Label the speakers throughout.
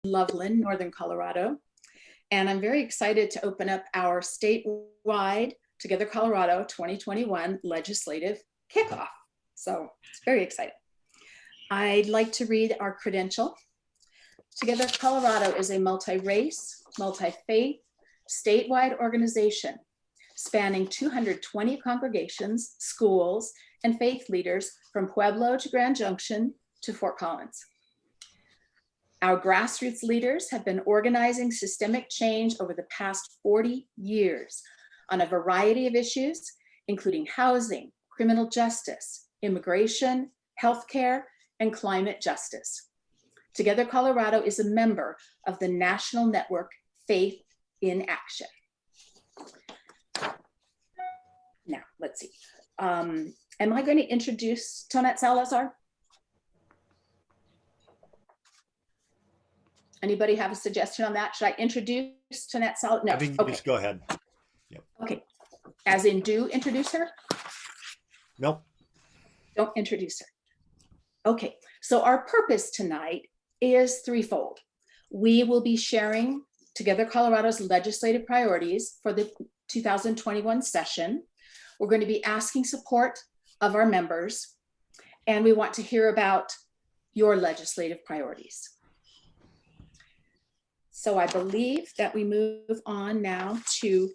Speaker 1: Loveland, Northern Colorado. And I'm very excited to open up our statewide Together Colorado 2021 Legislative Kickoff. So it's very exciting. I'd like to read our credential. Together Colorado is a multi-race, multi-faith, statewide organization spanning 220 congregations, schools, and faith leaders from Pueblo to Grand Junction to Fort Collins. Our grassroots leaders have been organizing systemic change over the past 40 years on a variety of issues, including housing, criminal justice, immigration, healthcare, and climate justice. Together Colorado is a member of the national network Faith in Action. Now, let's see. Am I going to introduce Tonette Salazar? Anybody have a suggestion on that? Should I introduce Tonette Salazar? No,
Speaker 2: I think
Speaker 1: okay.
Speaker 2: Just go ahead. Yep.
Speaker 1: Okay, as in do introduce her?
Speaker 2: Nope.
Speaker 1: Don't introduce her. Okay, so our purpose tonight is threefold. We will be sharing Together Colorado's legislative priorities for the 2021 session. We're going to be asking support of our members, and we want to hear about your legislative priorities. So I believe that we move on now to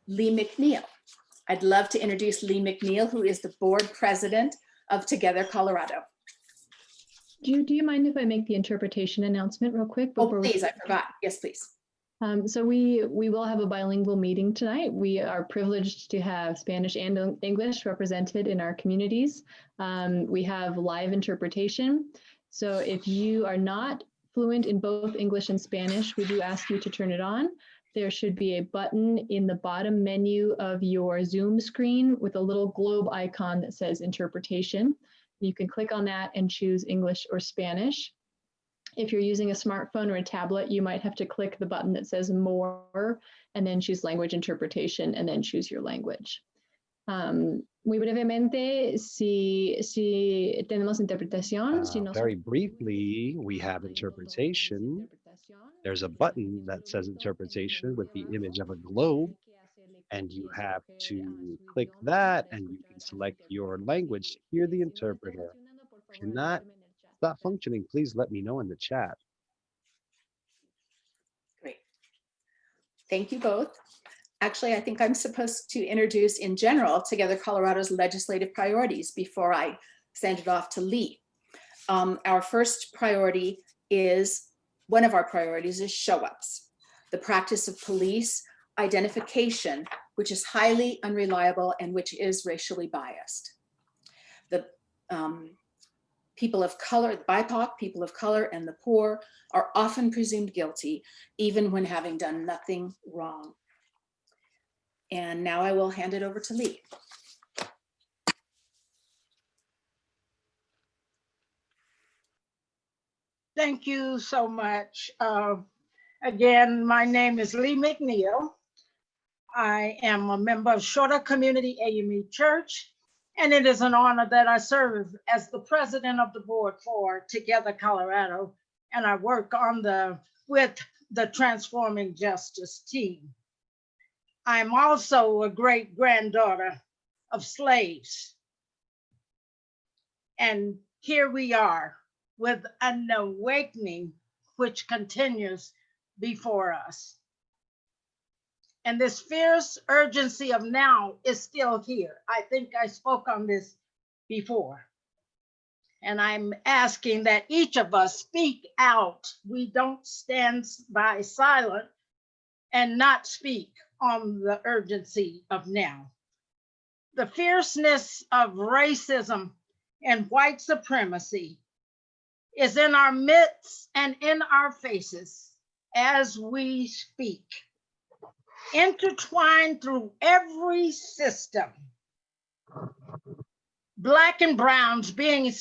Speaker 1: Lee McNeil. I'd love to introduce Lee McNeil, who is the board president of Together Colorado.
Speaker 3: Do you mind if I make the interpretation announcement real quick?
Speaker 1: Oh, please, I forgot. Yes, please.
Speaker 3: So we will have a bilingual meeting tonight. We are privileged to have Spanish and English represented in our communities. We have live interpretation. So if you are not fluent in both English and Spanish, we do ask you to turn it on. There should be a button in the bottom menu of your Zoom screen with a little globe icon that says interpretation. You can click on that and choose English or Spanish. If you're using a smartphone or a tablet, you might have to click the button that says more and then choose language interpretation and then choose your language. Muy brevemente, si tenemos interpretación.
Speaker 4: Very briefly, we have interpretation. There's a button that says interpretation with the image of a globe, and you have to click that and you can select your language to hear the interpreter. If you're not functioning, please let me know in the chat.
Speaker 1: Great. Thank you both. Actually, I think I'm supposed to introduce in general Together Colorado's legislative priorities before I send it off to Lee. Our first priority is, one of our priorities is show-ups, the practice of police identification, which is highly unreliable and which is racially biased. The people of color, BIPOC, people of color, and the poor are often presumed guilty, even when having done nothing wrong. And now I will hand it over to Lee.
Speaker 5: Thank you so much. Again, my name is Lee McNeil. I am a member of Shorter Community AME Church, and it is an honor that I serve as the president of the board for Together Colorado, and I work on with the Transforming Justice team. I'm also a great granddaughter of slaves. And here we are with an awakening which continues before us. And this fierce urgency of now is still here. I think I spoke on this before. And I'm asking that each of us speak out. We don't stand by silent and not speak on the urgency of now. The fierceness of racism and white supremacy is in our midst and in our faces as we speak, intertwined through every system. Black and browns being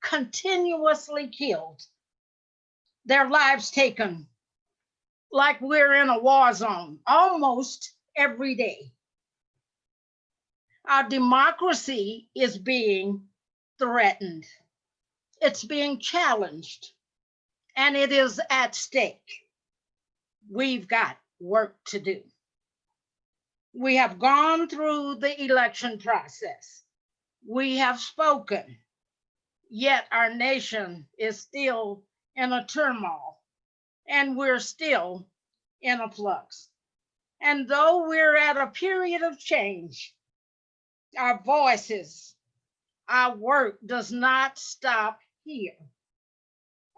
Speaker 5: continuously killed, their lives taken like we're in a war zone almost every day. Our democracy is being threatened. It's being challenged. and it is at stake. We've got work to do. We have gone through the election process. We have spoken, yet our nation is still in a turmoil, and we're still in a flux. And though we're at a period of change, our voices, our work does not stop here.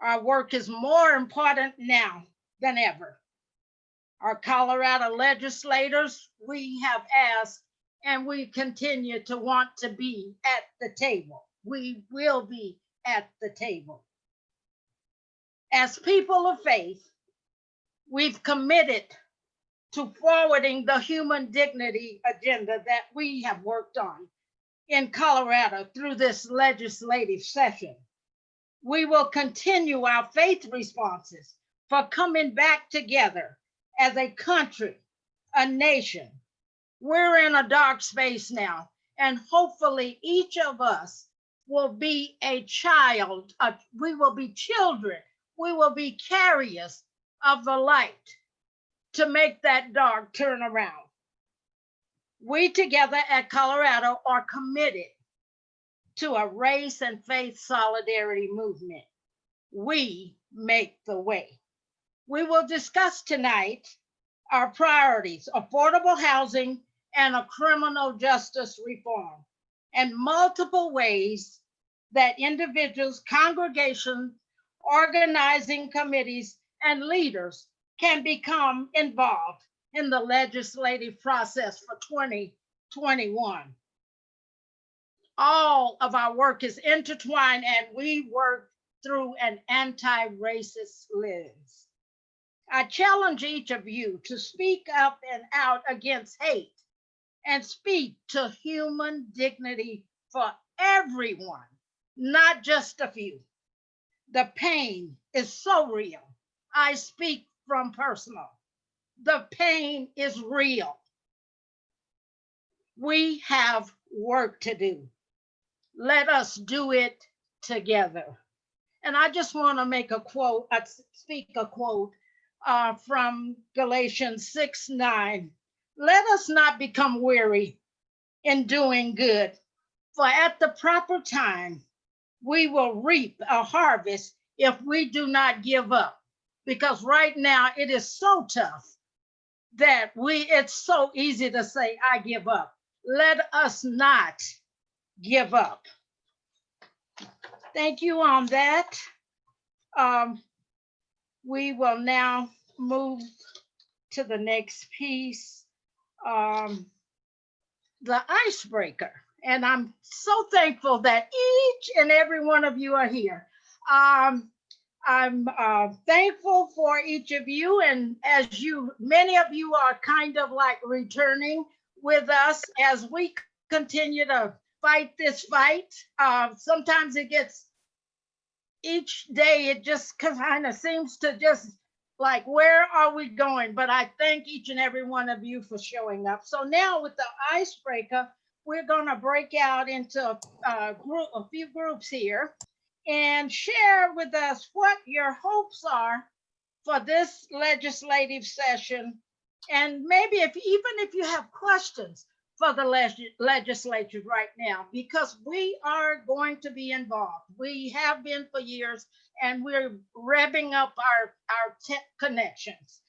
Speaker 5: Our work is more important now than ever. Our Colorado legislators, we have asked and we continue to want to be at the table. We will be at the table. As people of faith, we've committed to forwarding the human dignity agenda that we have worked on in Colorado through this legislative session. We will continue our faith responses for coming back together as a country, a nation. We're in a dark space now, and hopefully each of us will be a child. We will be children. We will be carriers of the light to make that dark turn around. We together at Colorado are committed to a race and faith solidarity movement. We make the way. We will discuss tonight our priorities, affordable housing and a criminal justice reform, and multiple ways that individuals, congregations, organizing committees, and leaders can become involved in the legislative process for 2021. All of our work is intertwined, and we work through an anti-racist lens. I challenge each of you to speak up and out against hate and speak to human dignity for everyone, not just a few. The pain is so real. I speak from personal. The pain is real. We have work to do. Let us do it together. And I just want to make a quote, speak a quote from Galatians 6:9. Let us not become weary in doing good, for at the proper time, we will reap a harvest if we do not give up. Because right now it is so tough that it's so easy to say, I give up. Let us not give up. Thank you on that. We will now move to the next piece, the icebreaker. And I'm so thankful that each and every one of you are here. I'm thankful for each of you, and many of you are kind of like returning with us as we continue to fight this fight. Sometimes each day it just kind of seems to just like, where are we going? But I thank each and every one of you for showing up. So now with the icebreaker, we're going to break out into a few groups here and share with us what your hopes are for this legislative session. And maybe even if you have questions for the legislature right now, because we are going to be involved. We have been for years, and we're revving up our tech connections.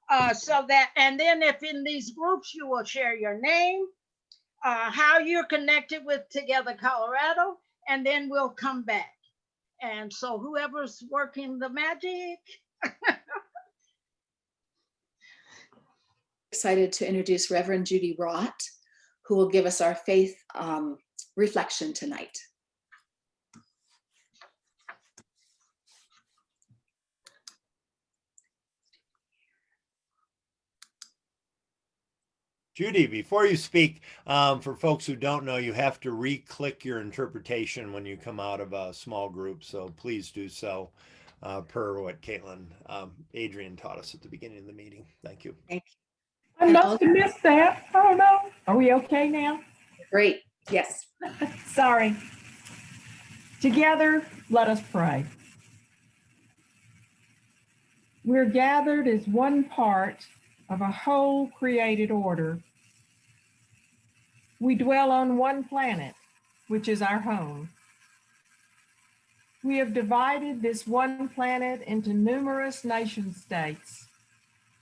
Speaker 5: And then if in these groups, you will share your name, how you're connected with Together Colorado, and then we'll come back. And so whoever's working the magic.
Speaker 1: Excited to introduce Reverend Judy Rott, who will give us our faith reflection tonight.
Speaker 2: Judy, before you speak, for folks who don't know, you have to re-click your interpretation when you come out of a small group. So please do so per what Adrian taught us at the beginning of the meeting. Thank you.
Speaker 1: Thank you.
Speaker 6: I must have missed that. Oh no. Are we okay now?
Speaker 1: Great. Yes.
Speaker 6: Sorry. Together, let us pray. We're gathered as one part of a whole created order. We dwell on one planet, which is our home. We have divided this one planet into numerous nation states,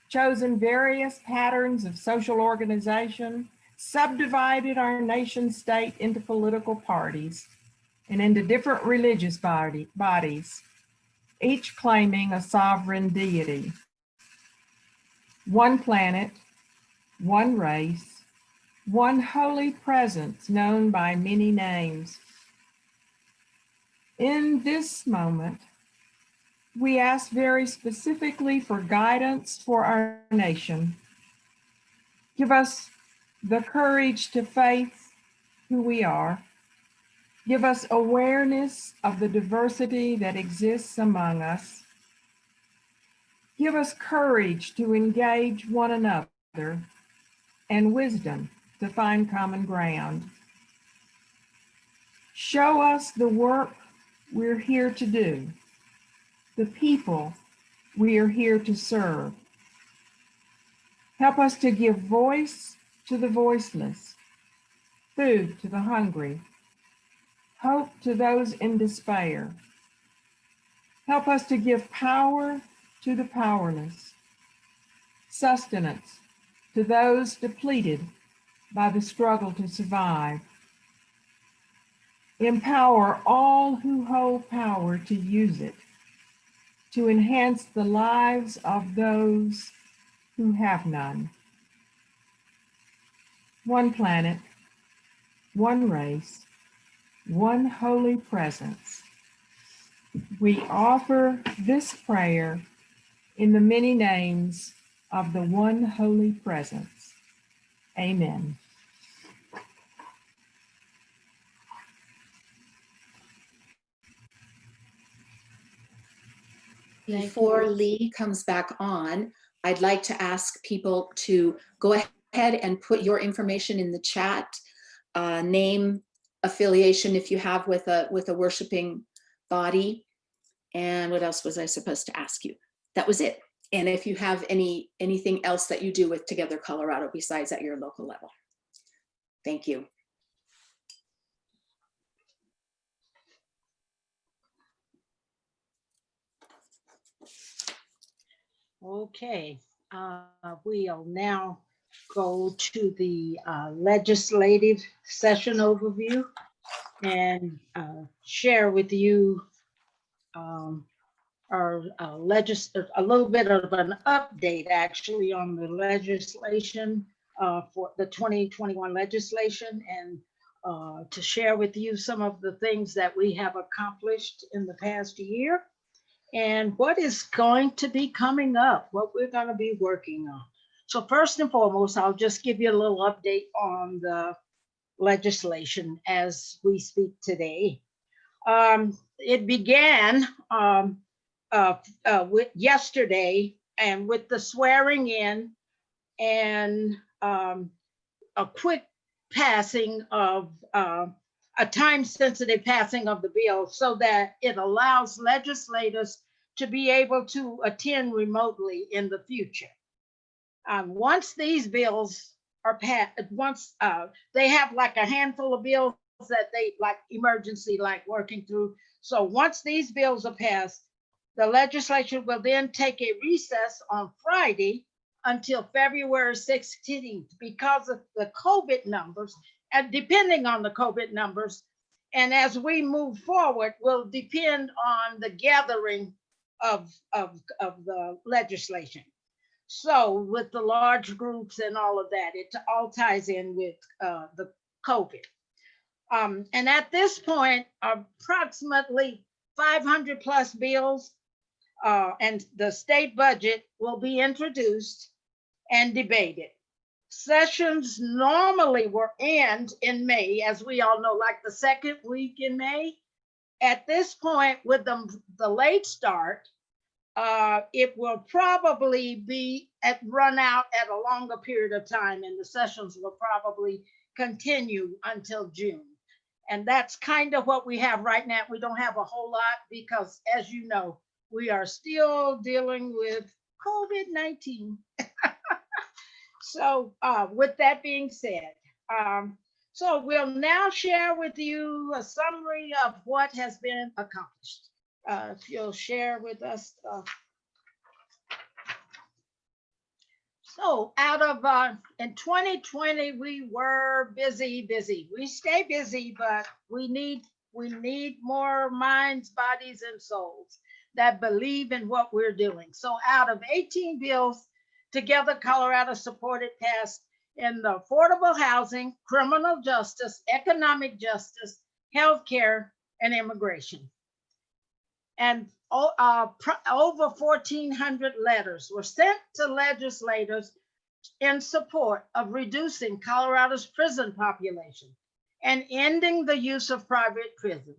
Speaker 6: chosen various patterns of social organization, subdivided our nation state into political parties and into different religious bodies, each claiming a sovereign deity. One planet, one race, one holy presence known by many names. In this moment, we ask very specifically for guidance for our nation. Give us the courage to face who we are. Give us awareness of the diversity that exists among us. Give us courage to engage one another and wisdom to find common ground. Show us the work we're here to do, the people we are here to serve. Help us to give voice to the voiceless, food to the hungry, hope to those in despair. Help us to give power to the powerless, sustenance to those depleted by the struggle to survive. Empower all who hold power to use it, to enhance the lives of those who have none. One planet, one race, one holy presence. We offer this prayer in the many names of the one holy presence. Amen.
Speaker 1: Before Lee comes back on, I'd like to ask people to go ahead and put your information in the chat, name, affiliation if you have with a worshiping body, and what else was I supposed to ask you? That was it. And if you have anything else that you do with Together Colorado besides at your local level. Thank you.
Speaker 5: Okay, we'll now go to the legislative session overview and share with you our a little bit of an update actually on the legislation for the 2021 legislation, and to share with you some of the things that we have accomplished in the past year and what is going to be coming up, what we're going to be working on. So first and foremost, I'll just give you a little update on the legislation as we speak today. It began with yesterday, and with the swearing in and a quick passing of a time-sensitive passing of the bill so that it allows legislators to be able to attend remotely in the future. Once these bills are passed, once they have like a handful of bills that they like emergency, like working through. So once these bills are passed, the legislature will then take a recess on Friday until February 16th because of the COVID numbers, and depending on the COVID numbers. And as we move forward, will depend on the gathering of the legislation. So with the large groups and all of that, it all ties in with the COVID. And at this point, approximately 500 plus bills and the state budget will be introduced and debated. Sessions normally will end in May, as we all know, like the second week in May. At this point, with the late start, it will probably be run out at a longer period of time, and the sessions will probably continue until June. And that's kind of what we have right now. We don't have a whole lot because, as you know, we are still dealing with COVID-19. So with that being said, so we'll now share with you a summary of what has been accomplished. If you'll share with us. So out of, in 2020, we were busy. We stay busy, but we need more minds, bodies, and souls that believe in what we're doing. So out of 18 bills, Together Colorado supported passed in the affordable housing, criminal justice, economic justice, healthcare, and immigration. And over 1,400 letters were sent to legislators in support of reducing Colorado's prison population and ending the use of private prison,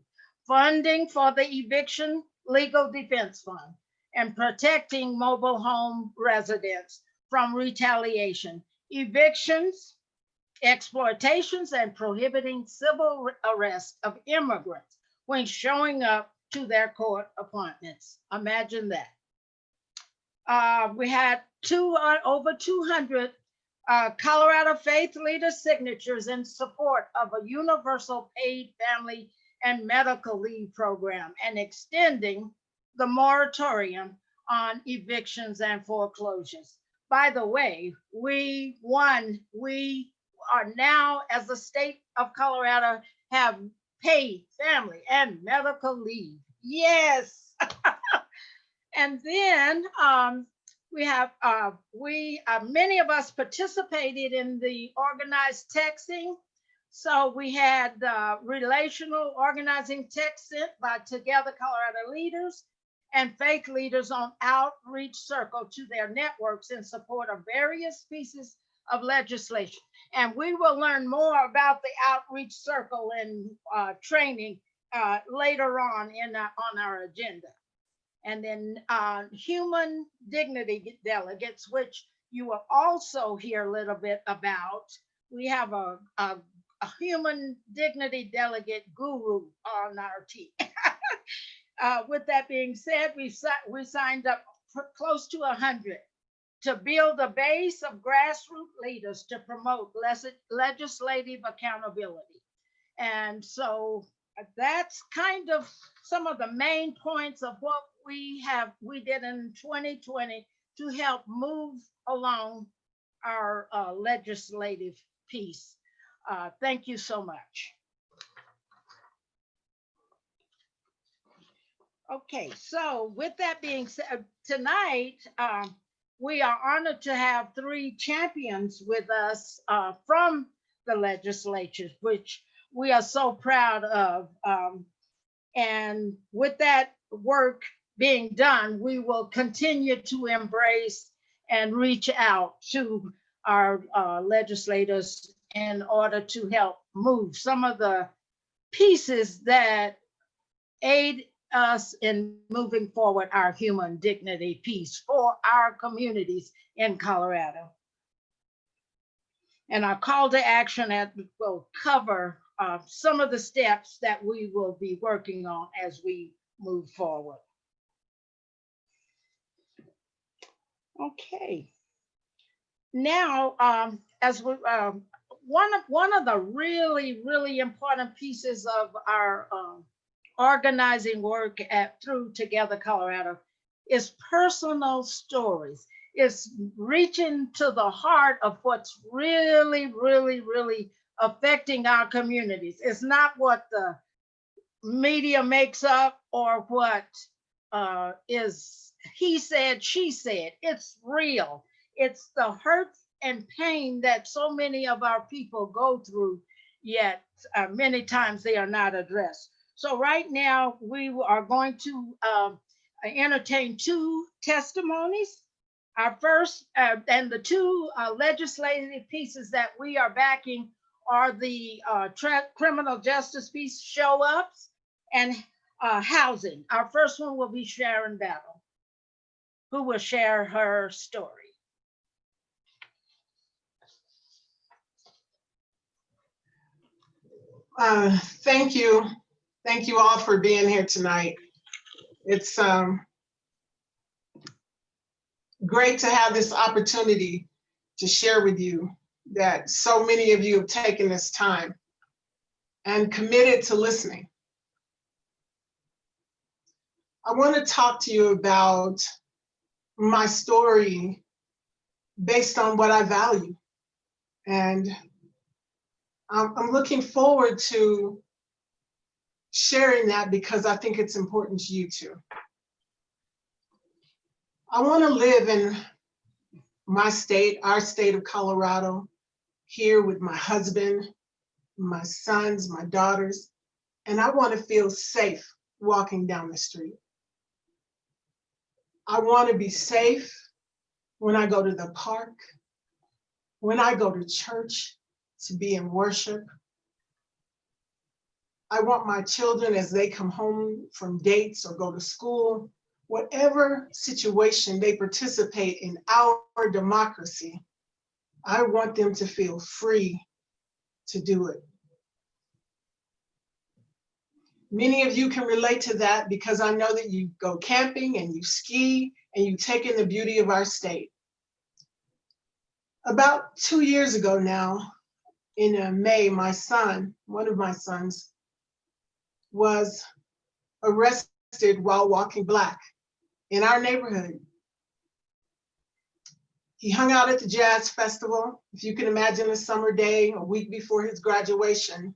Speaker 5: funding for the eviction legal defense fund, and protecting mobile home residents from retaliation, evictions, exploitations, and prohibiting civil arrest of immigrants when showing up to their court appointments. Imagine that. We had over 200 Colorado faith leader signatures in support of a universal paid family and medical leave program and extending the moratorium on evictions and foreclosures. By the way, we are now, as the state of Colorado, have paid family and medical leave. Yes. And then we have, many of us participated in the organized texting. So we had relational organizing text sent by Together Colorado leaders and faith leaders on outreach circle to their networks in support of various pieces of legislation. And we will learn more about the outreach circle and training later on our agenda. And then human dignity delegates, which you will also hear a little bit about. We have a human dignity delegate guru on our team. With that being said, we signed up for close to 100 to build a base of grassroots leaders to promote legislative accountability. And so that's kind of some of the main points of what we did in 2020 to help move along our legislative piece. Thank you so much. Okay, so with that being said, tonight we are honored to have 3 champions with us from the legislature, which we are so proud of. And with that work being done, we will continue to embrace and reach out to our legislators in order to help move some of the pieces that aid us in moving forward our human dignity piece for our communities in Colorado. And our call to action will cover some of the steps that we will be working on as we move forward. Okay. Now, as we, one of the really important pieces of our organizing work through Together Colorado is personal stories. It's reaching to the heart of what's really affecting our communities. It's not what the media makes up or what is he said, she said. It's real. It's the hurt and pain that so many of our people go through, yet many times they are not addressed. So right now we are going to entertain 2 testimonies. Our first and the 2 legislative pieces that we are backing are the criminal justice piece, show ups, and housing. Our first one will be Sharon Battle, who will share her story.
Speaker 7: Thank you. Thank you all for being here tonight. It's great to have this opportunity to share with you that so many of you have taken this time and committed to listening. I want to talk to you about my story based on what I value. And I'm looking forward to sharing that because I think it's important to you too. I want to live in my state, our state of Colorado, here with my husband, my sons, my daughters, and I want to feel safe walking down the street. I want to be safe when I go to the park, when I go to church, to be in worship. I want my children, as they come home from dates or go to school, whatever situation they participate in our democracy, I want them to feel free to do it. Many of you can relate to that because I know that you go camping and you ski and you take in the beauty of our state. About 2 years ago now, in May, my son, one of my sons, was arrested while walking black in our neighborhood. He hung out at the jazz festival. If you can imagine a summer day, a week before his graduation,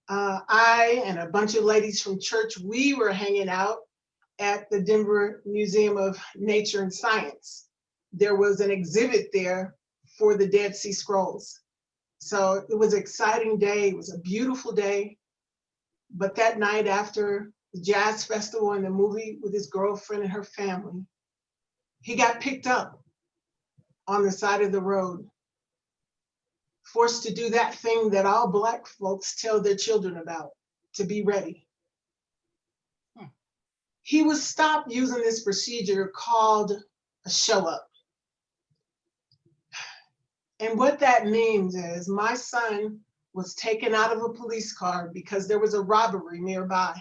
Speaker 7: I and a bunch of ladies from church, we were hanging out at the Denver Museum of Nature and Science. There was an exhibit there for the Dead Sea Scrolls. So it was an exciting day. It was a beautiful day. But that night after the jazz festival and the movie with his girlfriend and her family, he got picked up on the side of the road, forced to do that thing that all Black folks tell their children about, to be ready. He was stopped using this procedure called a show up. And what that means is my son was taken out of a police car because there was a robbery nearby.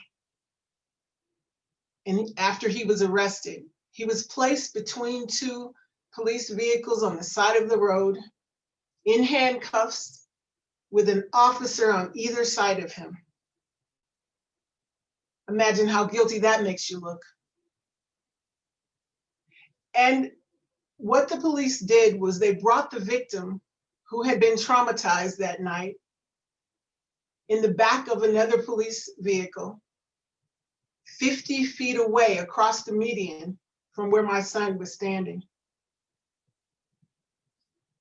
Speaker 7: And after he was arrested, he was placed between two police vehicles on the side of the road, in handcuffs, with an officer on either side of him. Imagine how guilty that makes you look. And what the police did was they brought the victim, who had been traumatized that night, in the back of another police vehicle, 50 feet away across the median from where my son was standing.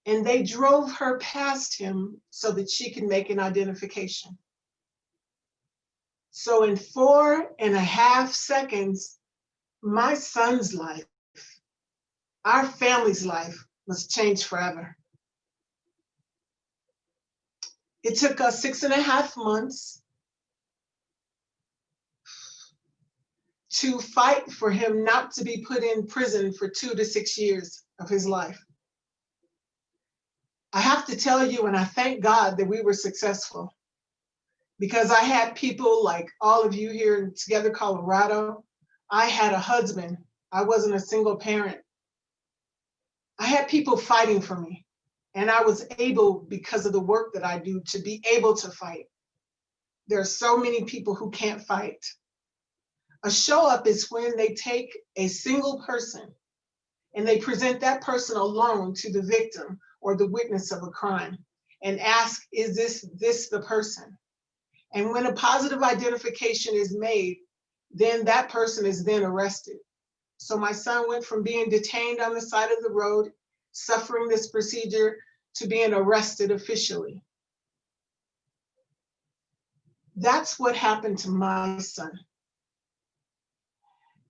Speaker 7: And they drove her past him so that she could make an identification. So in 4.5 seconds, my son's life, our family's life, was changed forever. It took us 6.5 months to fight for him not to be put in prison for 2 to 6 years of his life. I have to tell you, and I thank God that we were successful, because I had people like all of you here in Together Colorado. I had a husband. I wasn't a single parent. I had people fighting for me, and I was able, because of the work that I do, to be able to fight. There are so many people who can't fight. A show up is when they take a single person and they present that person alone to the victim or the witness of a crime and ask, is this the person? And when a positive identification is made, then that person is then arrested. So my son went from being detained on the side of the road, suffering this procedure, to being arrested officially. That's what happened to my son.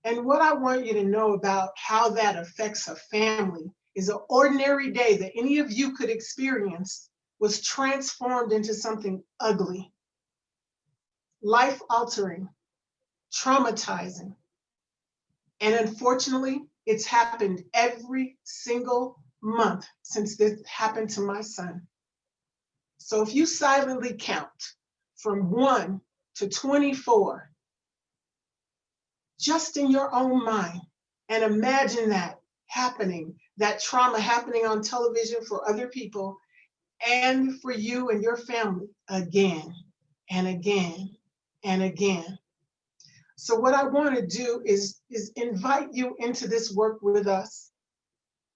Speaker 7: And what I want you to know about how that affects a family is an ordinary day that any of you could experience was transformed into something ugly, life-altering, traumatizing. And unfortunately, it's happened every single month since this happened to my son. So if you silently count from 1 to 24, just in your own mind, And imagine that happening, that trauma happening on television for other people and for you and your family again and again and again. So what I want to do is invite you into this work with us,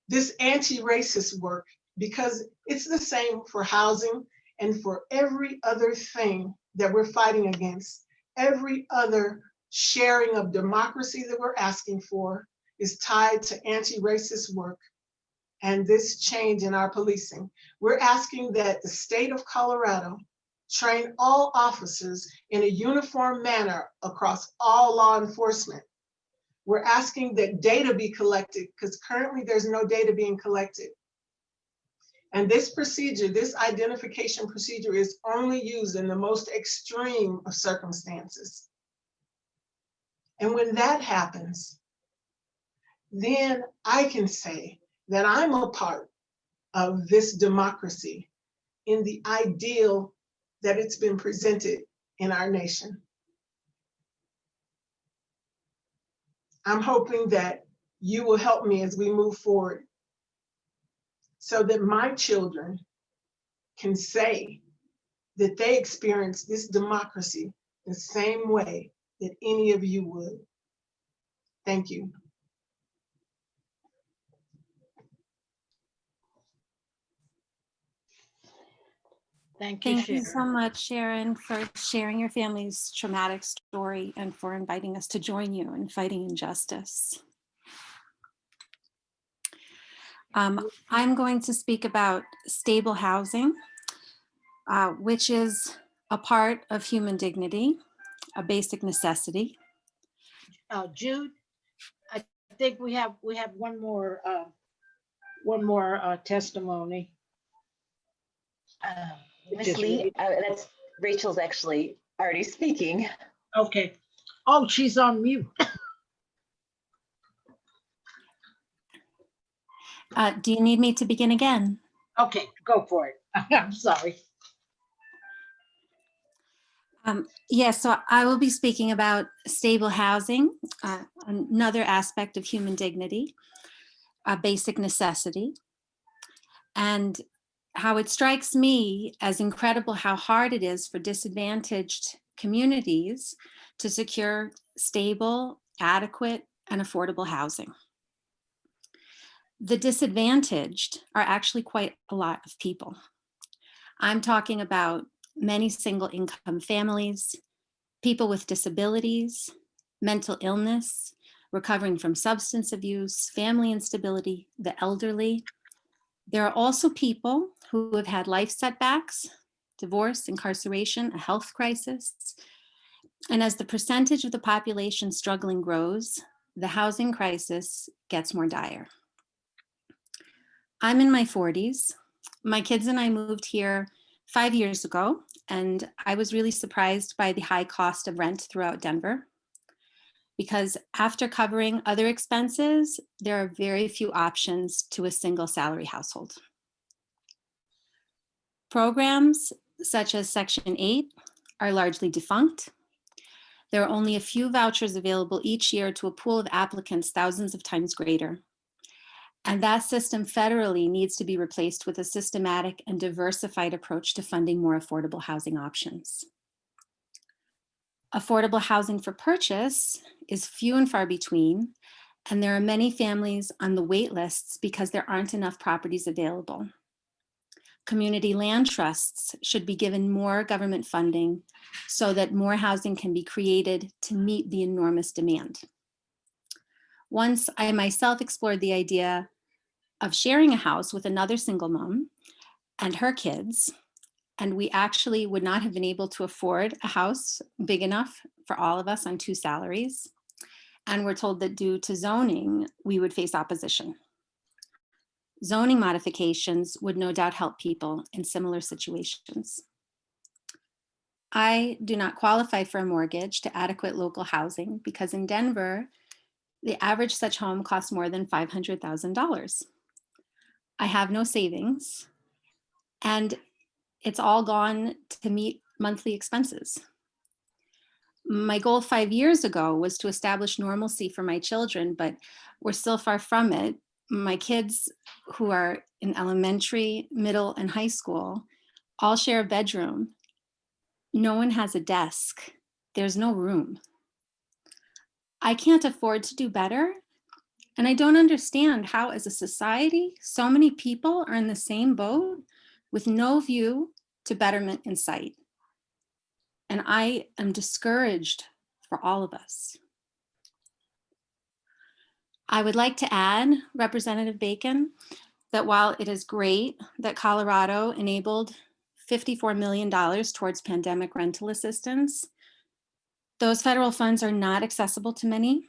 Speaker 7: this anti-racist work, because it's the same for housing and for every other thing that we're fighting against. Every other sharing of democracy that we're asking for is tied to anti-racist work and this change in our policing. We're asking that the state of Colorado train all officers in a uniform manner across all law enforcement. We're asking that data be collected because currently there's no data being collected. And this procedure, this identification procedure, is only used in the most extreme of circumstances. And when that happens, then I can say that I'm a part of this democracy in the ideal that it's been presented in our nation. I'm hoping that you will help me as we move forward so that my children can say that they experience this democracy the same way that any of you would. Thank you.
Speaker 5: Thank you,
Speaker 8: Thank you
Speaker 5: Sharon.
Speaker 8: so much, Sharon, for sharing your family's traumatic story and for inviting us to join you in fighting injustice. I'm going to speak about stable housing, which is a part of human dignity, a basic necessity.
Speaker 5: Jude, I think we have one more testimony.
Speaker 9: Miss Lee, that's Rachel's actually already speaking.
Speaker 5: Okay. Oh, she's on mute.
Speaker 8: Do you need me to begin again?
Speaker 5: Okay, go for it. I'm sorry.
Speaker 8: Yes, so I will be speaking about stable housing, another aspect of human dignity, a basic necessity, and how it strikes me as incredible how hard it is for disadvantaged communities to secure stable, adequate, and affordable housing. The disadvantaged are actually quite a lot of people. I'm talking about many single income families, people with disabilities, mental illness, recovering from substance abuse, family instability, the elderly. There are also people who have had life setbacks, divorce, incarceration, a health crisis. And as the percentage of the population struggling grows, the housing crisis gets more dire. I'm in my 40s. My kids and I moved here 5 years ago, and I was really surprised by the high cost of rent throughout Denver, because after covering other expenses, there are very few options to a single salary household. Programs such as Section 8 are largely defunct. There are only a few vouchers available each year to a pool of applicants thousands of times greater. And that system federally needs to be replaced with a systematic and diversified approach to funding more affordable housing options. Affordable housing for purchase is few and far between, and there are many families on the wait lists because there aren't enough properties available. Community land trusts should be given more government funding so that more housing can be created to meet the enormous demand. Once I myself explored the idea of sharing a house with another single mom and her kids, and we actually would not have been able to afford a house big enough for all of us on 2 salaries. And we're told that due to zoning, we would face opposition. Zoning modifications would no doubt help people in similar situations. I do not qualify for a mortgage to adequate local housing because in Denver, the average such home costs more than $500,000. I have no savings, and it's all gone to meet monthly expenses. My goal 5 years ago was to establish normalcy for my children, but we're still far from it. My kids who are in elementary, middle, and high school all share a bedroom. No one has a desk. There's no room. I can't afford to do better. And I don't understand how, as a society, so many people are in the same boat with no view to betterment in sight. And I am discouraged for all of us. I would like to add, Representative Bacon, that while it is great that Colorado enabled $54 million towards pandemic rental assistance, those federal funds are not accessible to many.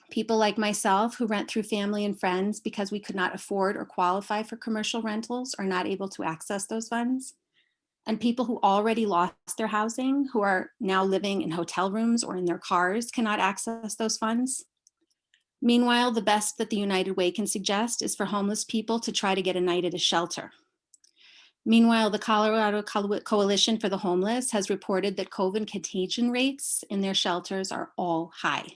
Speaker 8: People like myself who rent through family and friends because we could not afford or qualify for commercial rentals are not able to access those funds. And people who already lost their housing, who are now living in hotel rooms or in their cars, cannot access those funds. Meanwhile, the best that the United Way can suggest is for homeless people to try to get a night at a shelter. Meanwhile, the Colorado Coalition for the Homeless has reported that COVID contagion rates in their shelters are all high.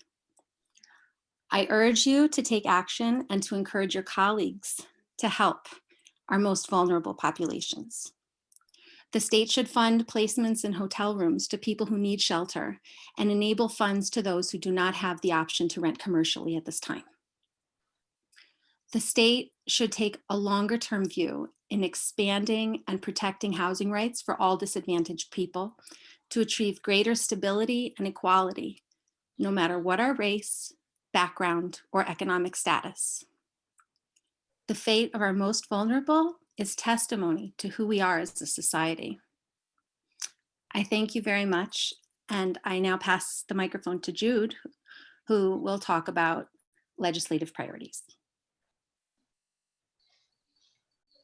Speaker 8: I urge you to take action and to encourage your colleagues to help our most vulnerable populations. The state should fund placements in hotel rooms to people who need shelter and enable funds to those who do not have the option to rent commercially at this time. The state should take a longer-term view in expanding and protecting housing rights for all disadvantaged people to achieve greater stability and equality, no matter what our race, background, or economic status. The fate of our most vulnerable is testimony to who we are as a society. I thank you very much, and I now pass the microphone to Jude, who will talk about legislative priorities.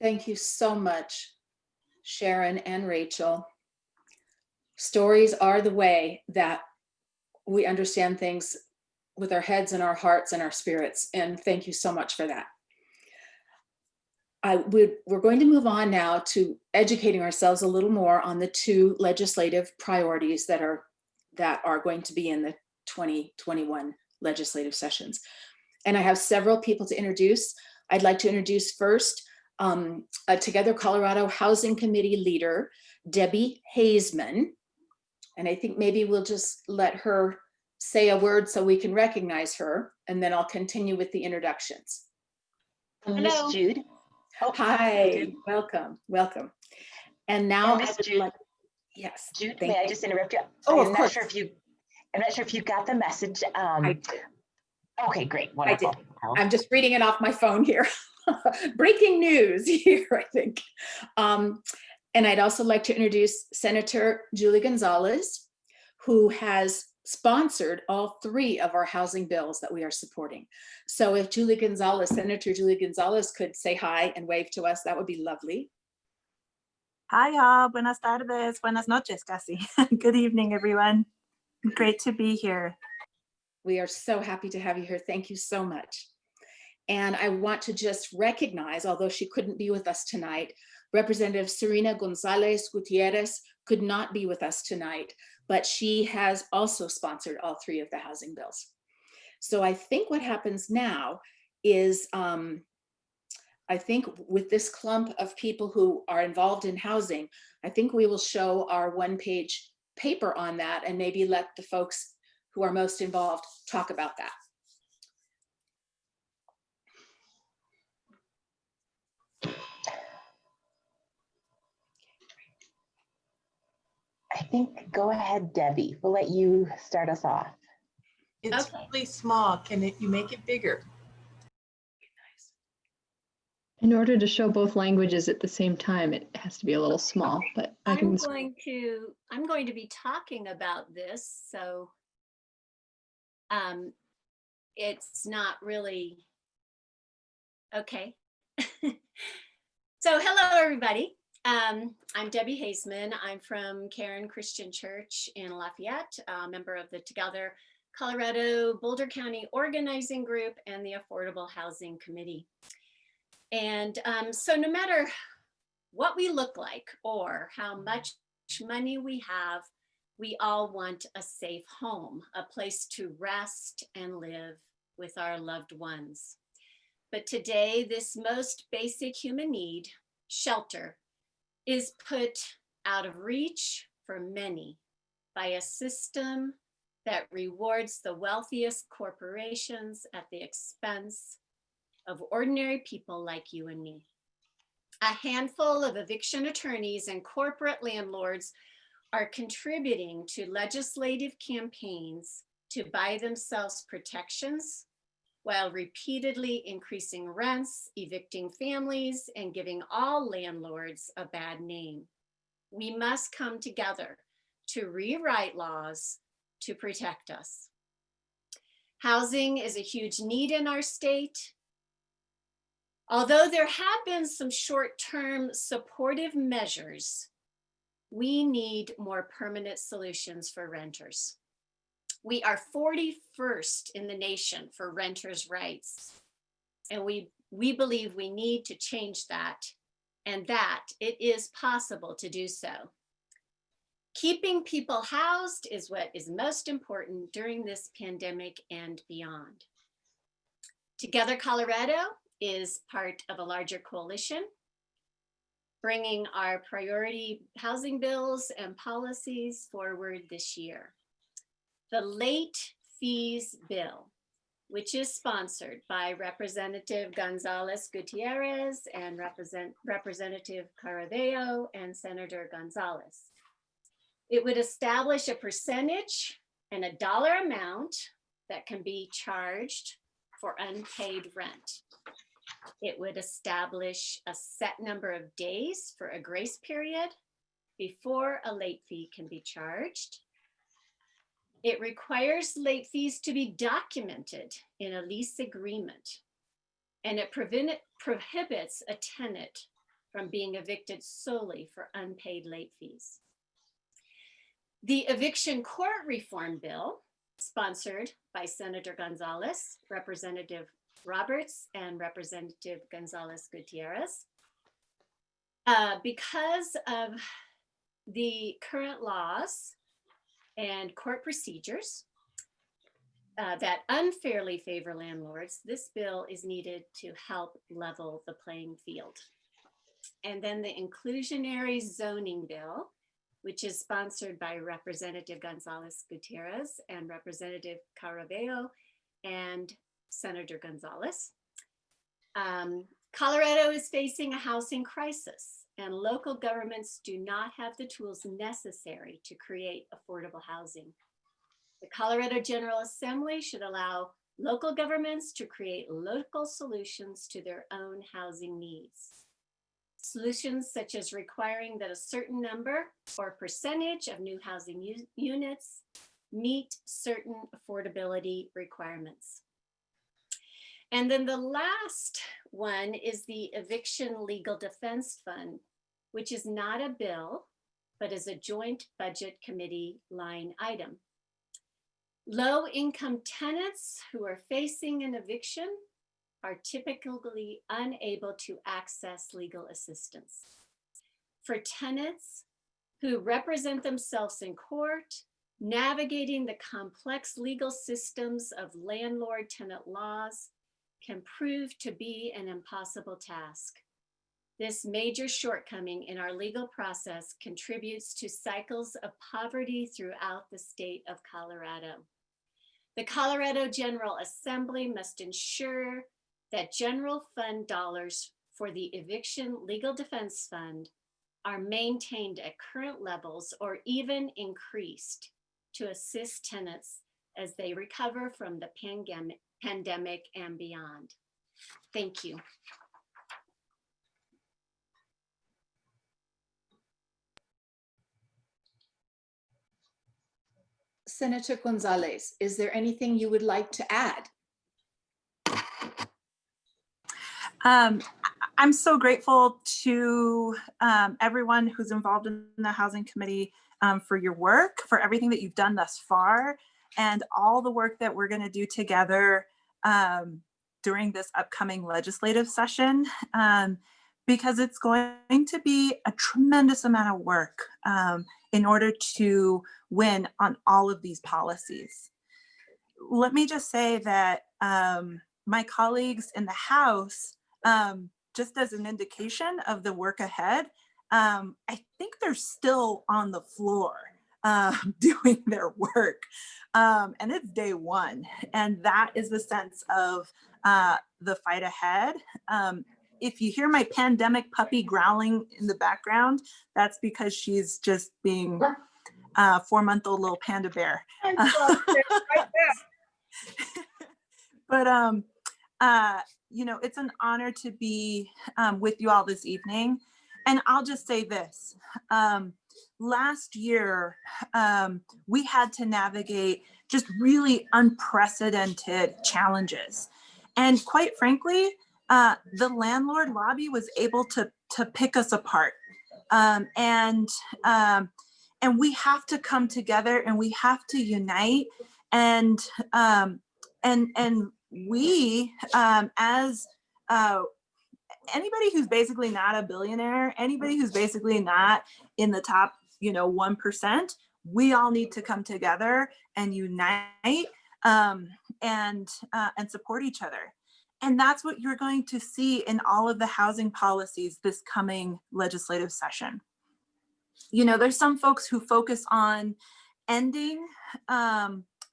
Speaker 1: Thank you so much, Sharon and Rachel. Stories are the way that we understand things with our heads and our hearts and our spirits, and thank you so much for that. We're going to move on now to educating ourselves a little more on the two legislative priorities that are going to be in the 2021 legislative sessions. And I have several people to introduce. I'd like to introduce first a Together Colorado Housing Committee leader, Debbie Haseman. And I think maybe we'll just let her say a word so we can recognize her, and then I'll continue with the introductions.
Speaker 9: Miss Jude. Oh,
Speaker 1: hi, welcome. And now,
Speaker 9: Miss Jude.
Speaker 1: Yes.
Speaker 9: Jude, may I just interrupt you?
Speaker 1: Oh,
Speaker 9: I'm
Speaker 1: of
Speaker 9: not
Speaker 1: course.
Speaker 9: sure if you got the message. Okay, great,
Speaker 1: I did.
Speaker 9: wonderful.
Speaker 1: I'm just reading it off my phone here. Breaking news here, I think. And I'd also like to introduce Senator Julie Gonzalez, who has sponsored all three of our housing bills that we are supporting. So if Senator Julie Gonzalez could say hi and wave to us, that would be lovely.
Speaker 10: Hi, all. Buenas tardes. Buenas noches, casi. Good evening, everyone. Great to be here.
Speaker 1: We are so happy to have you here. Thank you so much. And I want to just recognize, although she couldn't be with us tonight, Representative Serena Gonzalez Gutierrez could not be with us tonight, but she has also sponsored all three of the housing bills. So I think what happens now is, I think with this clump of people who are involved in housing, I think we will show our one-page paper on that and maybe let the folks who are most involved talk about that.
Speaker 9: I think, go ahead, Debbie. We'll let you start us off.
Speaker 10: It's really small. You make it bigger?
Speaker 3: In order to show both languages at the same time, it has to be a little small, but
Speaker 11: I'm going to be talking about this, so it's not really okay. So hello, everybody. I'm Debbie Haseman. I'm from Karen Christian Church in Lafayette, a member of the Together Colorado Boulder County Organizing Group and the Affordable Housing Committee. And so no matter what we look like or how much money we have, We all want a safe home, a place to rest and live with our loved ones. But today, this most basic human need, shelter, is put out of reach for many by a system that rewards the wealthiest corporations at the expense of ordinary people like you and me. A handful of eviction attorneys and corporate landlords are contributing to legislative campaigns to buy themselves protections while repeatedly increasing rents, evicting families, and giving all landlords a bad name. We must come together to rewrite laws to protect us. Housing is a huge need in our state. Although there have been some short-term supportive measures, we need more permanent solutions for renters. We are 41st in the nation for renters' rights, and we believe we need to change that, and that it is possible to do so. Keeping people housed is what is most important during this pandemic and beyond. Together Colorado is part of a larger coalition, bringing our priority housing bills and policies forward this year. The late fees bill, which is sponsored by Representative Gonzalez Gutierrez and Representative Caraveo and Senator Gonzalez. It would establish a percentage and a dollar amount that can be charged for unpaid rent. It would establish a set number of days for a grace period before a late fee can be charged. It requires late fees to be documented in a lease agreement, and it prohibits a tenant from being evicted solely for unpaid late fees. The eviction court reform bill, sponsored by Senator Gonzalez, Representative Roberts, and Representative Gonzalez Gutierrez, because of the current laws and court procedures that unfairly favor landlords, this bill is needed to help level the playing field. And then the inclusionary zoning bill, which is sponsored by Representative Gonzalez Gutierrez and Representative Caraveo and Senator Gonzalez. Colorado is facing a housing crisis, and local governments do not have the tools necessary to create affordable housing. The Colorado General Assembly should allow local governments to create local solutions to their own housing needs. Solutions such as requiring that a certain number or percentage of new housing units meet certain affordability requirements. And then the last one is the Eviction Legal Defense Fund, which is not a bill, but is a joint budget committee line item. Low-income tenants who are facing an eviction are typically unable to access legal assistance. For tenants who represent themselves in court, navigating the complex legal systems of landlord-tenant laws can prove to be an impossible task. This major shortcoming in our legal process contributes to cycles of poverty throughout the state of Colorado. The Colorado General Assembly must ensure that general fund dollars for the Eviction Legal Defense Fund are maintained at current levels or even increased to assist tenants as they recover from the pandemic and beyond. Thank you.
Speaker 1: Senator Gonzalez, is there anything you would like to add?
Speaker 10: I'm so grateful to everyone who's involved in the Housing Committee for your work, for everything that you've done thus far, and all the work that we're going to do together during this upcoming legislative session, because it's going to be a tremendous amount of work. in order to win on all of these policies. Let me just say that my colleagues in the House, just as an indication of the work ahead, I think they're still on the floor doing their work. And it's day one. And that is the sense of the fight ahead. If you hear my pandemic puppy growling in the background, that's because she's just being 4-month-old little panda bear. But you know, it's an honor to be with you all this evening. And I'll just say this. Last year, we had to navigate just really unprecedented challenges. And quite frankly, the landlord lobby was able to pick us apart. And we have to come together and we have to unite. And we, as anybody who's basically not a billionaire, anybody who's basically not in the top, 1%, we all need to come together and unite and support each other. And that's what you're going to see in all of the housing policies this coming legislative session. There's some folks who focus on ending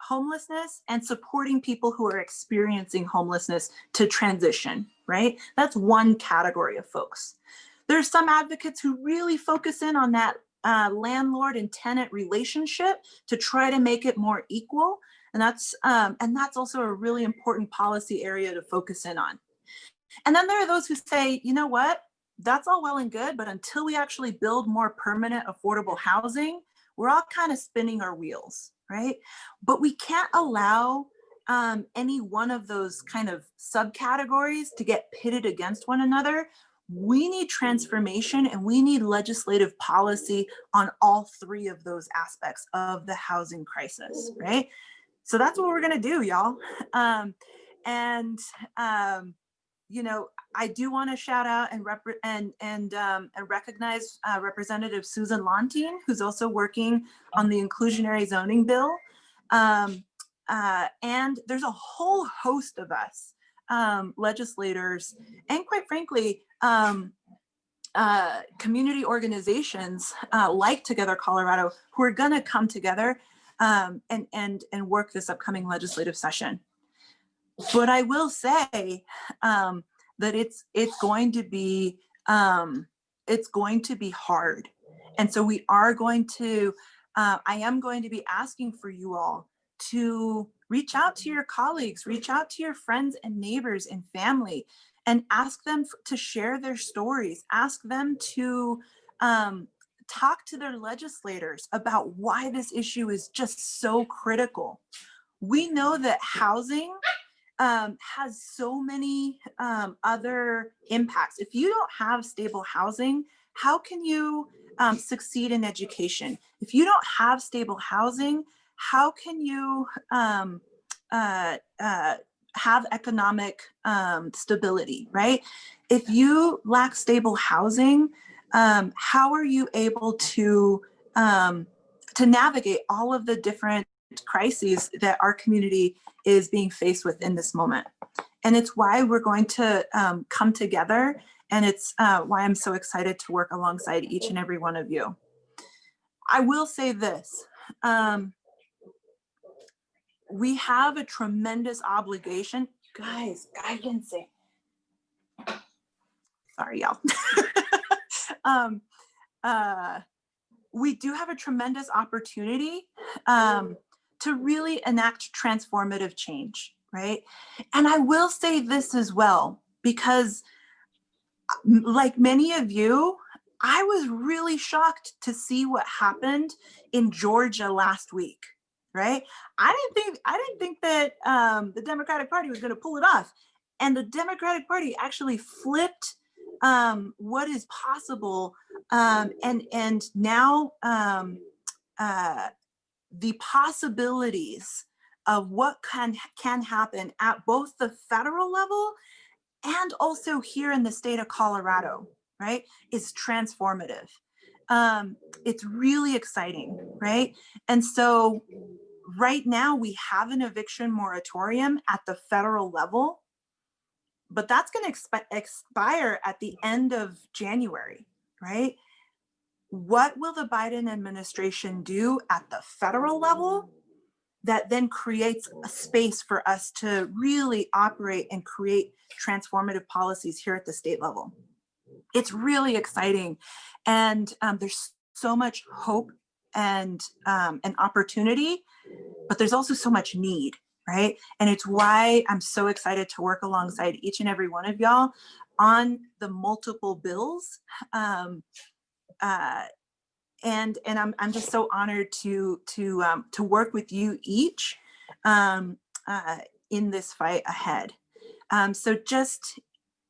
Speaker 10: homelessness and supporting people who are experiencing homelessness to transition, right? That's one category of folks. There's some advocates who really focus in on that landlord and tenant relationship to try to make it more equal. And that's also a really important policy area to focus in on. And then there are those who say, you know what, that's all well and good, but until we actually build more permanent affordable housing, we're all kind of spinning our wheels, right? But we can't allow any one of those kind of subcategories to get pitted against one another. We need transformation and we need legislative policy on all three of those aspects of the housing crisis, right? So that's what we're gonna do, y'all. I do want to shout out and recognize Representative Susan Lontine, who's also working on the inclusionary zoning bill. And there's a whole host of us, legislators, and quite frankly, community organizations like Together Colorado, who are going to come together and work this upcoming legislative session. But I will say that it's going to be hard, and so we are going to. I am going to be asking for you all to reach out to your colleagues, reach out to your friends and neighbors and family, and ask them to share their stories. Ask them to talk to their legislators about why this issue is just so critical. We know that housing has so many other impacts. If you don't have stable housing, how can you succeed in education? If you don't have stable housing, how can you have economic stability, right? If you lack stable housing, how are you able to navigate all of the different crises that our community is being faced with in this moment? And it's why we're going to come together, and it's why I'm so excited to work alongside each and every one of you. I will say this, we have a tremendous obligation. Guys, cállense. Sorry, y'all. We do have a tremendous opportunity to really enact transformative change, right? And I will say this as well, because like many of you, I was really shocked to see what happened in Georgia last week, right? I didn't think that the Democratic Party was going to pull it off, and the Democratic Party actually flipped what is possible, and now the possibilities of what can happen at both the federal level and also here in the state of Colorado, right, is transformative. It's really exciting, right? And so right now we have an eviction moratorium at the federal level, but that's going to expire at the end of January, right? What will the Biden administration do at the federal level that then creates a space for us to really operate and create transformative policies here at the state level? It's really exciting. And there's so much hope and opportunity, but there's also so much need, right? And it's why I'm so excited to work alongside each and every one of y'all on the multiple bills. And I'm just so honored to work with you each in this fight ahead. So just,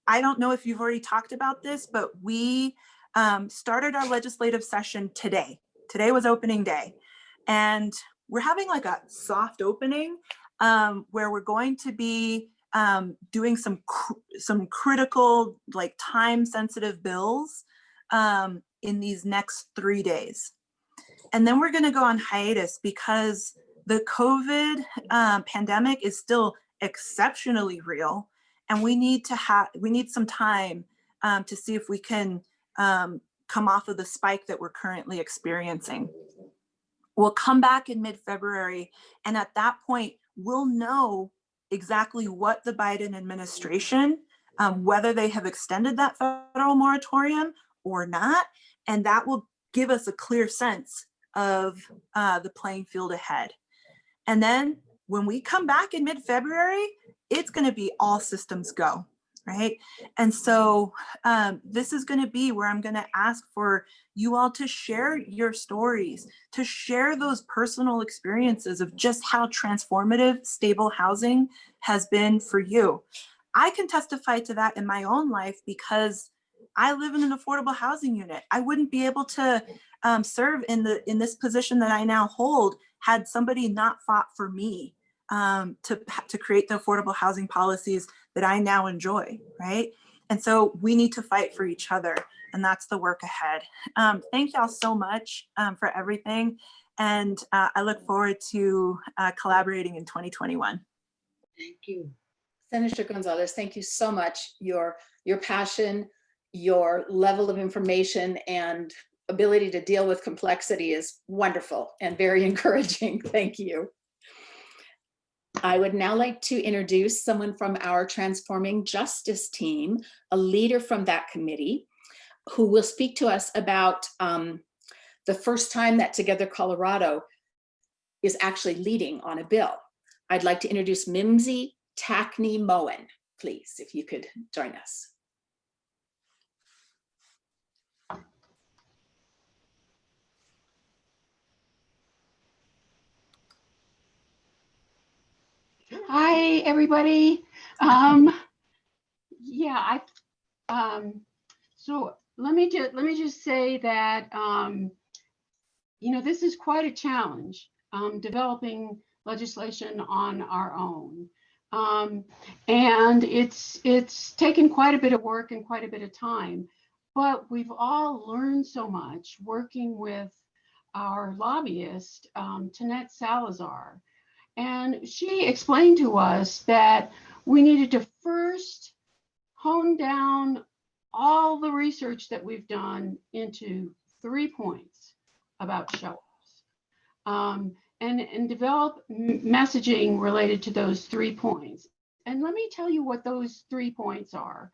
Speaker 10: I don't know if you've already talked about this, but we started our legislative session today. Today was opening day, and we're having like a soft opening where we're going to be doing some critical, like time-sensitive bills in these next 3 days. And then we're going to go on hiatus because the COVID pandemic is still exceptionally real, and we need some time to see if we can come off of the spike that we're currently experiencing. We'll come back in mid-February, and at that point, we'll know exactly what the Biden administration, whether they have extended that federal moratorium or not, and that will give us a clear sense of the playing field ahead. And then when we come back in mid-February, it's going to be all systems go, right? And so this is going to be where I'm going to ask for you all to share your stories, to share those personal experiences of just how transformative stable housing has been for you. I can testify to that in my own life because I live in an affordable housing unit. I wouldn't be able to serve in this position that I now hold had somebody not fought for me to create the affordable housing policies that I now enjoy, right? And so we need to fight for each other, and that's the work ahead. Thank y'all so much for everything, and I look forward to collaborating in 2021.
Speaker 5: Thank you.
Speaker 1: Senator Gonzalez, thank you so much. Your passion, your level of information, and ability to deal with complexity is wonderful and very encouraging. Thank you. I would now like to introduce someone from our Transforming Justice team, a leader from that committee, who will speak to us about the first time that Together Colorado is actually leading on a bill. I'd like to introduce Mimsy Tackney Moen, please, if you could join us.
Speaker 12: Hi, everybody. Yeah, so let me just say that you know, this is quite a challenge, developing legislation on our own, and it's taken quite a bit of work and quite a bit of time. But we've all learned so much working with our lobbyist, Tanette Salazar. And she explained to us that we needed to first hone down all the research that we've done into 3 points about show-ups, and develop messaging related to those 3 points. And let me tell you what those 3 points are.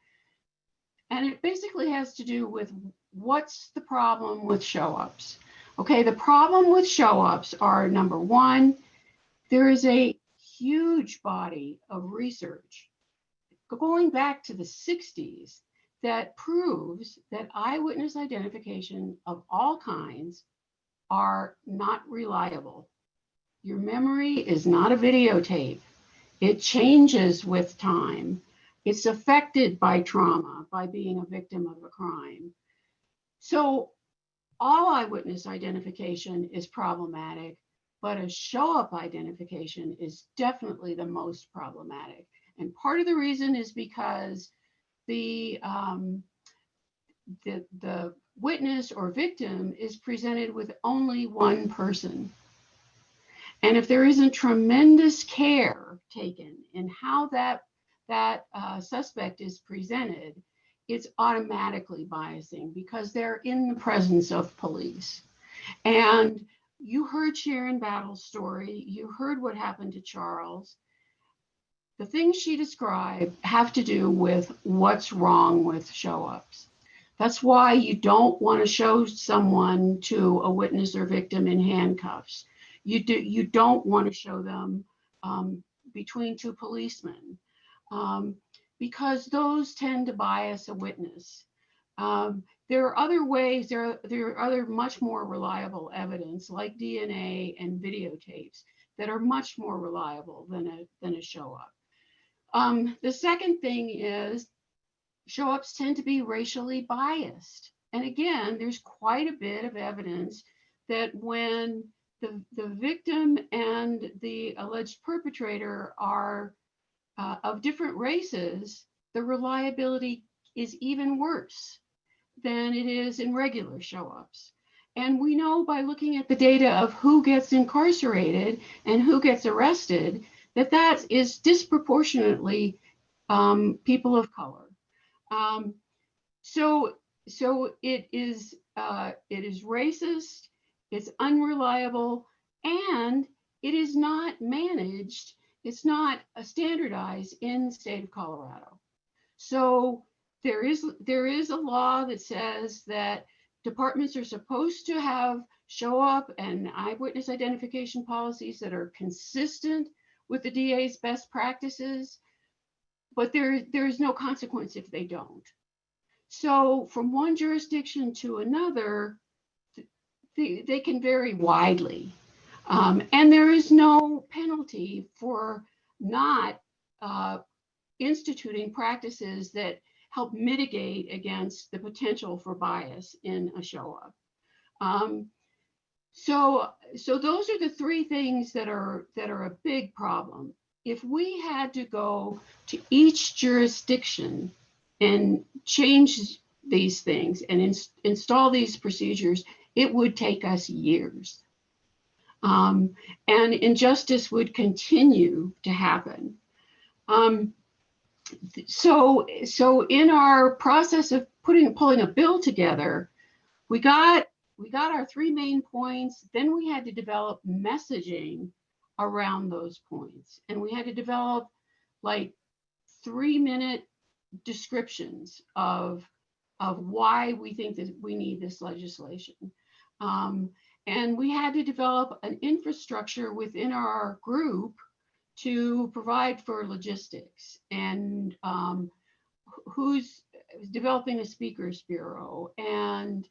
Speaker 12: And it basically has to do with what's the problem with show-ups. Okay, the problem with show-ups are, number one, there is a huge body of research going back to the 60s that proves that eyewitness identification of all kinds are not reliable. Your memory is not a videotape. It changes with time. It's affected by trauma, by being a victim of a crime. So all eyewitness identification is problematic, but a show-up identification is definitely the most problematic. And part of the reason is because the witness or victim is presented with only one person. And if there isn't tremendous care taken in how that suspect is presented, it's automatically biasing because they're in the presence of police. And you heard Sharon Battle's story. You heard what happened to Charles. The things she described have to do with what's wrong with show-ups. That's why you don't want to show someone to a witness or victim in handcuffs. You don't want to show them between two policemen because those tend to bias a witness. There are other ways, there are other much more reliable evidence like DNA and videotapes that are much more reliable than a show-up. The second thing is show-ups tend to be racially biased. And again, there's quite a bit of evidence that when the victim and the alleged perpetrator are of different races, the reliability is even worse than it is in regular show-ups. And we know by looking at the data of who gets incarcerated and who gets arrested, that is disproportionately people of color. So it is racist, it's unreliable, and it is not managed. It's not standardized in the state of Colorado. So there is a law that says that departments are supposed to have show up and eyewitness identification policies that are consistent with the DA's best practices, but there is no consequence if they don't. So from one jurisdiction to another, they can vary widely. And there is no penalty for not instituting practices that help mitigate against the potential for bias in a show-up. So those are the three things that are a big problem. If we had to go to each jurisdiction and change these things and install these procedures, it would take us years. And injustice would continue to happen. So in our process of pulling a bill together, we got our three main points. Then we had to develop messaging around those points, and we had to develop like 3-minute descriptions of why we think that we need this legislation. And we had to develop an infrastructure within our group to provide for logistics and who's developing a speakers bureau and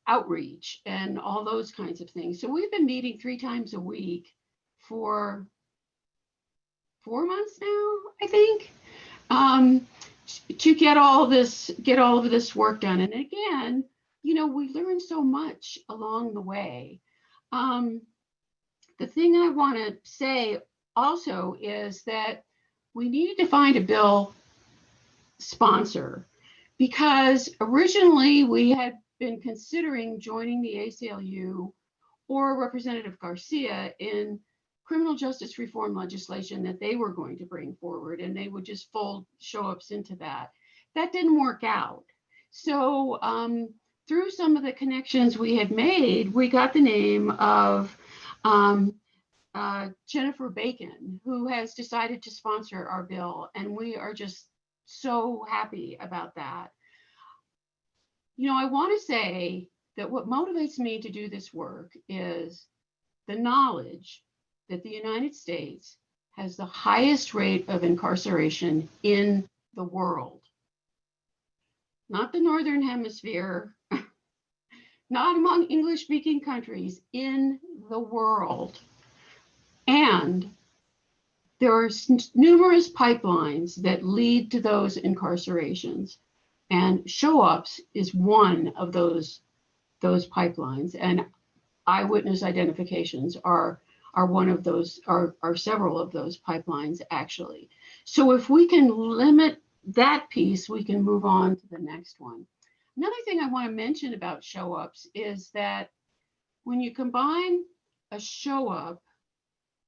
Speaker 12: outreach and all those kinds of things. So we've been meeting 3 times a week for 4 months now, I think, to get all of this work done. And again, we learned so much along the way. The thing I want to say also is that we needed to find a bill sponsor, because originally we had been considering joining the ACLU or Representative Garcia in criminal justice reform legislation that they were going to bring forward, and they would just fold show-ups into that. That didn't work out. So through some of the connections we had made, we got the name of Jennifer Bacon, who has decided to sponsor our bill, and we are just so happy about that. I want to say that what motivates me to do this work is the knowledge that the United States has the highest rate of incarceration in the world. Not the Northern Hemisphere, not among English-speaking countries, in the world. And there are numerous pipelines that lead to those incarcerations. And show-ups is one of those pipelines. And eyewitness identifications are one of those, are several of those pipelines, actually. So if we can limit that piece, we can move on to the next one. Another thing I want to mention about show-ups is that when you combine a show-up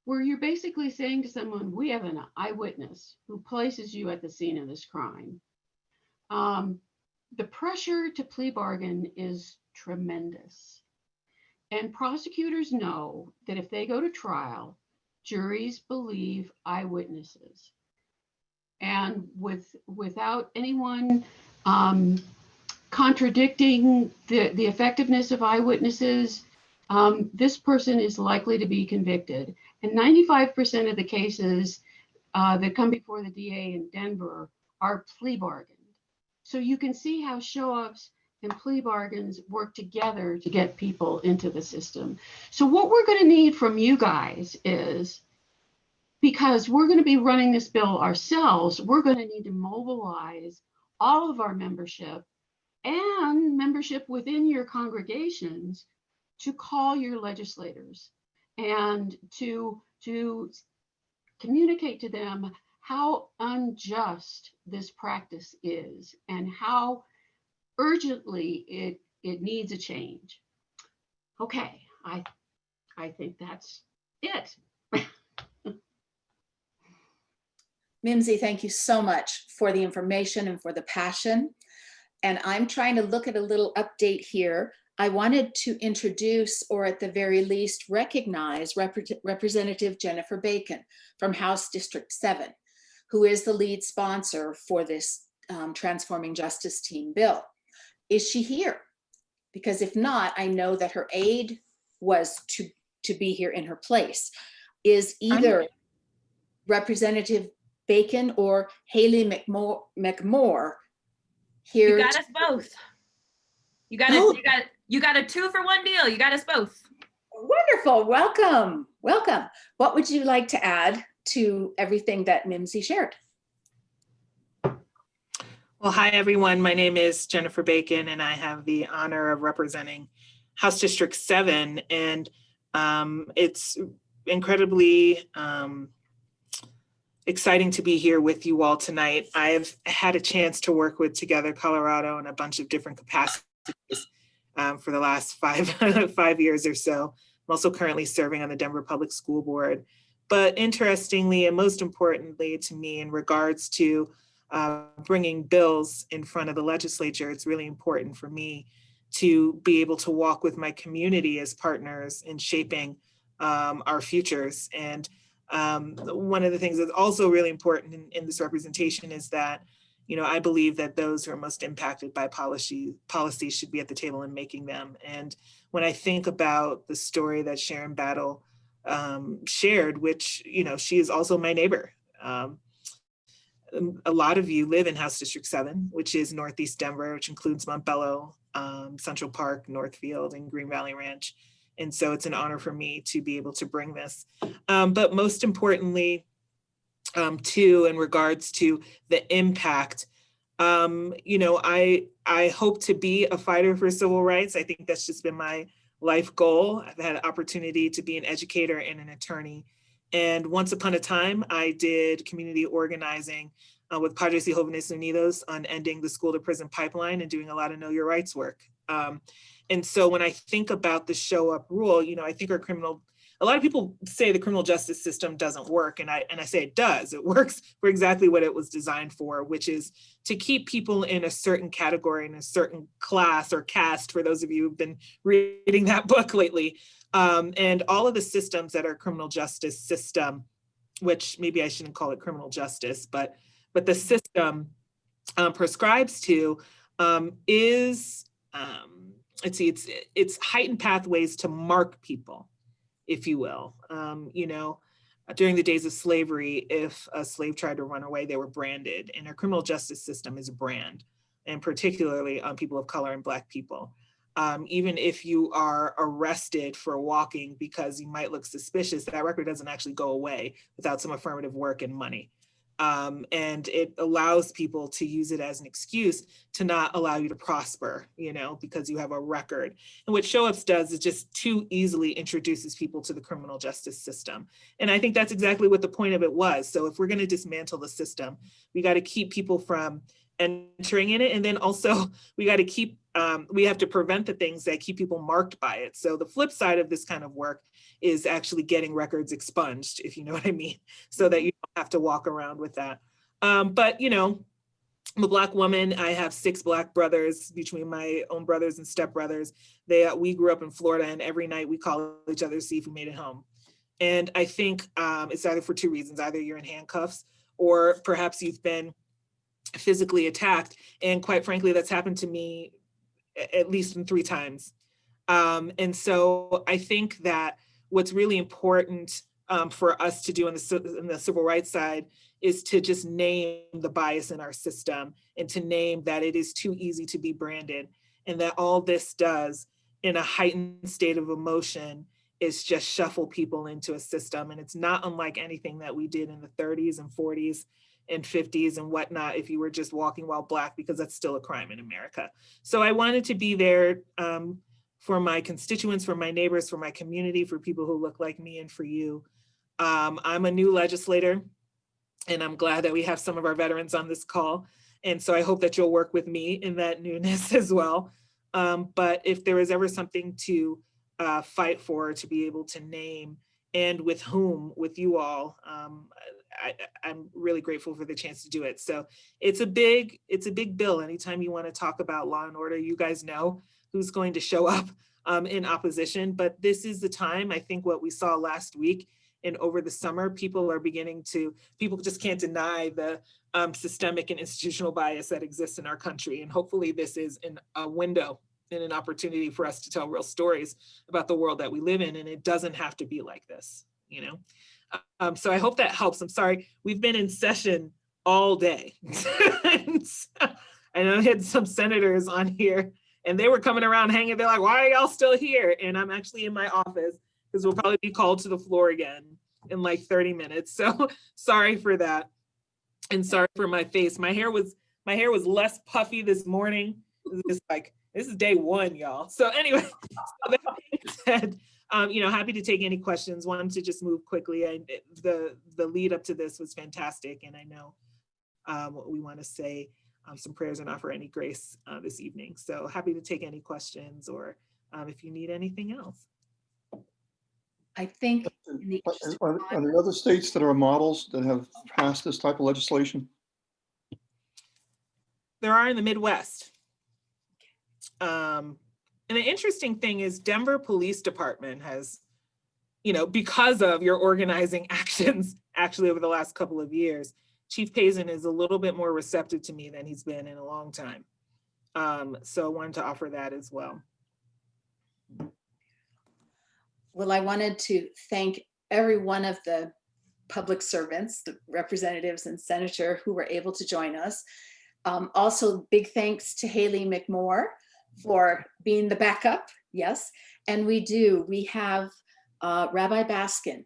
Speaker 12: where you're basically saying to someone, we have an eyewitness who places you at the scene of this crime, the pressure to plea bargain is tremendous. And prosecutors know that if they go to trial, juries believe eyewitnesses. And without anyone contradicting the effectiveness of eyewitnesses, this person is likely to be convicted. And 95% of the cases that come before the DA in Denver are plea bargained. So you can see how show-ups and plea bargains work together to get people into the system. So what we're going to need from you guys is, because we're going to be running this bill ourselves, we're going to need to mobilize all of our membership and membership within your congregations to call your legislators and to communicate to them how unjust this practice is and how urgently it needs a change. Okay, I think that's it.
Speaker 1: Mimsy, thank you so much for the information and for the passion. And I'm trying to look at a little update here. I wanted to introduce, or at the very least recognize, Representative Jennifer Bacon from House District 7, who is the lead sponsor for this Transforming Justice Team bill. Is she here? Because if not, I know that her aide was to be here in her place. Is either Representative Bacon or Haley McMore here?
Speaker 13: You got us both. You got a 2-for-1 deal. You got us both.
Speaker 1: Wonderful. Welcome. Welcome. What would you like to add to everything that Mimsy shared?
Speaker 14: Well, hi, everyone. My name is Jennifer Bacon, and I have the honor of representing House District 7. And it's incredibly exciting to be here with you all tonight. I've had a chance to work with Together Colorado in a bunch of different capacities for the last 5 years or so. I'm also currently serving on the Denver Public School Board. But interestingly, and most importantly to me, in regards to bringing bills in front of the legislature, it's really important for me to be able to walk with my community as partners in shaping our futures. And one of the things that's also really important in this representation is that, I believe that those who are most impacted by policies should be at the table in making them. And when I think about the story that Sharon Battle shared, which, she is also my neighbor. A lot of you live in House District 7, which is Northeast Denver, which includes Montbello, Central Park, Northfield, and Green Valley Ranch. And so it's an honor for me to be able to bring this. But most importantly, too, in regards to the impact, I hope to be a fighter for civil rights. I think that's just been my life goal. I've had an opportunity to be an educator and an attorney. And once upon a time, I did community organizing with Padres y Jóvenes Unidos on ending the school to prison pipeline and doing a lot of know your rights work. And so when I think about the show up rule, I think a lot of people say the criminal justice system doesn't work. And I say it does. It works for exactly what it was designed for, which is to keep people in a certain category, in a certain class or caste, for those of you who've been reading that book lately. And all of the systems that are criminal justice system, which maybe I shouldn't call it criminal justice, but the system prescribes to is, it's heightened pathways to mark people, if you will. During the days of slavery, if a slave tried to run away, they were branded, and our criminal justice system is a brand, and particularly on people of color and Black people. Even if you are arrested for walking because you might look suspicious, that record doesn't actually go away without some affirmative work and money. And it allows people to use it as an excuse to not allow you to prosper, you know, because you have a record. And what Show Ups does is just too easily introduces people to the criminal justice system. And I think that's exactly what the point of it was. So if we're going to dismantle the system, we got to keep people from entering in it. And then also we got to keep, we have to prevent the things that keep people marked by it. So the flip side of this kind of work is actually getting records expunged, if you know what I mean, so that you don't have to walk around with that. But, you know, I'm a Black woman. I have 6 Black brothers between my own brothers and stepbrothers. We grew up in Florida, and every night we call each other to see if we made it home. And I think it's either for 2 reasons. Either you're in handcuffs, or perhaps you've been physically attacked. And quite frankly, that's happened to me at least 3 times. And so I think that what's really important for us to do on the civil rights side is to just name the bias in our system, and to name that it is too easy to be branded, and that all this does in a heightened state of emotion is just shuffle people into a system. And it's not unlike anything that we did in the 30s and 40s and 50s and whatnot, if you were just walking while Black, because that's still a crime in America. So I wanted to be there for my constituents, for my neighbors, for my community, for people who look like me, and for you. I'm a new legislator, and I'm glad that we have some of our veterans on this call. And so I hope that you'll work with me in that newness as well. But if there is ever something to fight for, to be able to name, and with whom, with you all, I'm really grateful for the chance to do it. So it's a big bill. Anytime you want to talk about law and order, you guys know who's going to show up in opposition. But this is the time. I think what we saw last week and over the summer, people just can't deny the systemic and institutional bias that exists in our country. And hopefully this is a window and an opportunity for us to tell real stories about the world that we live in. And it doesn't have to be like this, you know? So I hope that helps. I'm sorry, we've been in session all day. And so, I know I had some senators on here, and they were coming around hanging. They're like, why are y'all still here? And I'm actually in my office, because we'll probably be called to the floor again in like 30 minutes. So sorry for that. And sorry for my face. My hair was less puffy this morning. It's like, this is day 1, y'all. So anyway, so that being said, you know, happy to take any questions. Wanted to just move quickly. The lead up to this was fantastic. And I know we want to say some prayers and offer any grace this evening. So happy to take any questions, or if you need anything else.
Speaker 1: I think
Speaker 15: are there other states that are models that have passed this type of legislation?
Speaker 14: There are in the Midwest. And the interesting thing is Denver Police Department has, you know, because of your organizing actions, actually over the last couple of years, Chief Pazin is a little bit more receptive to me than he's been in a long time. So I wanted to offer that as well.
Speaker 1: Well, I wanted to thank every one of the public servants, the representatives and senator who were able to join us. Also, big thanks to Haley McMoore for being the backup, yes. And we have Rabbi Baskin,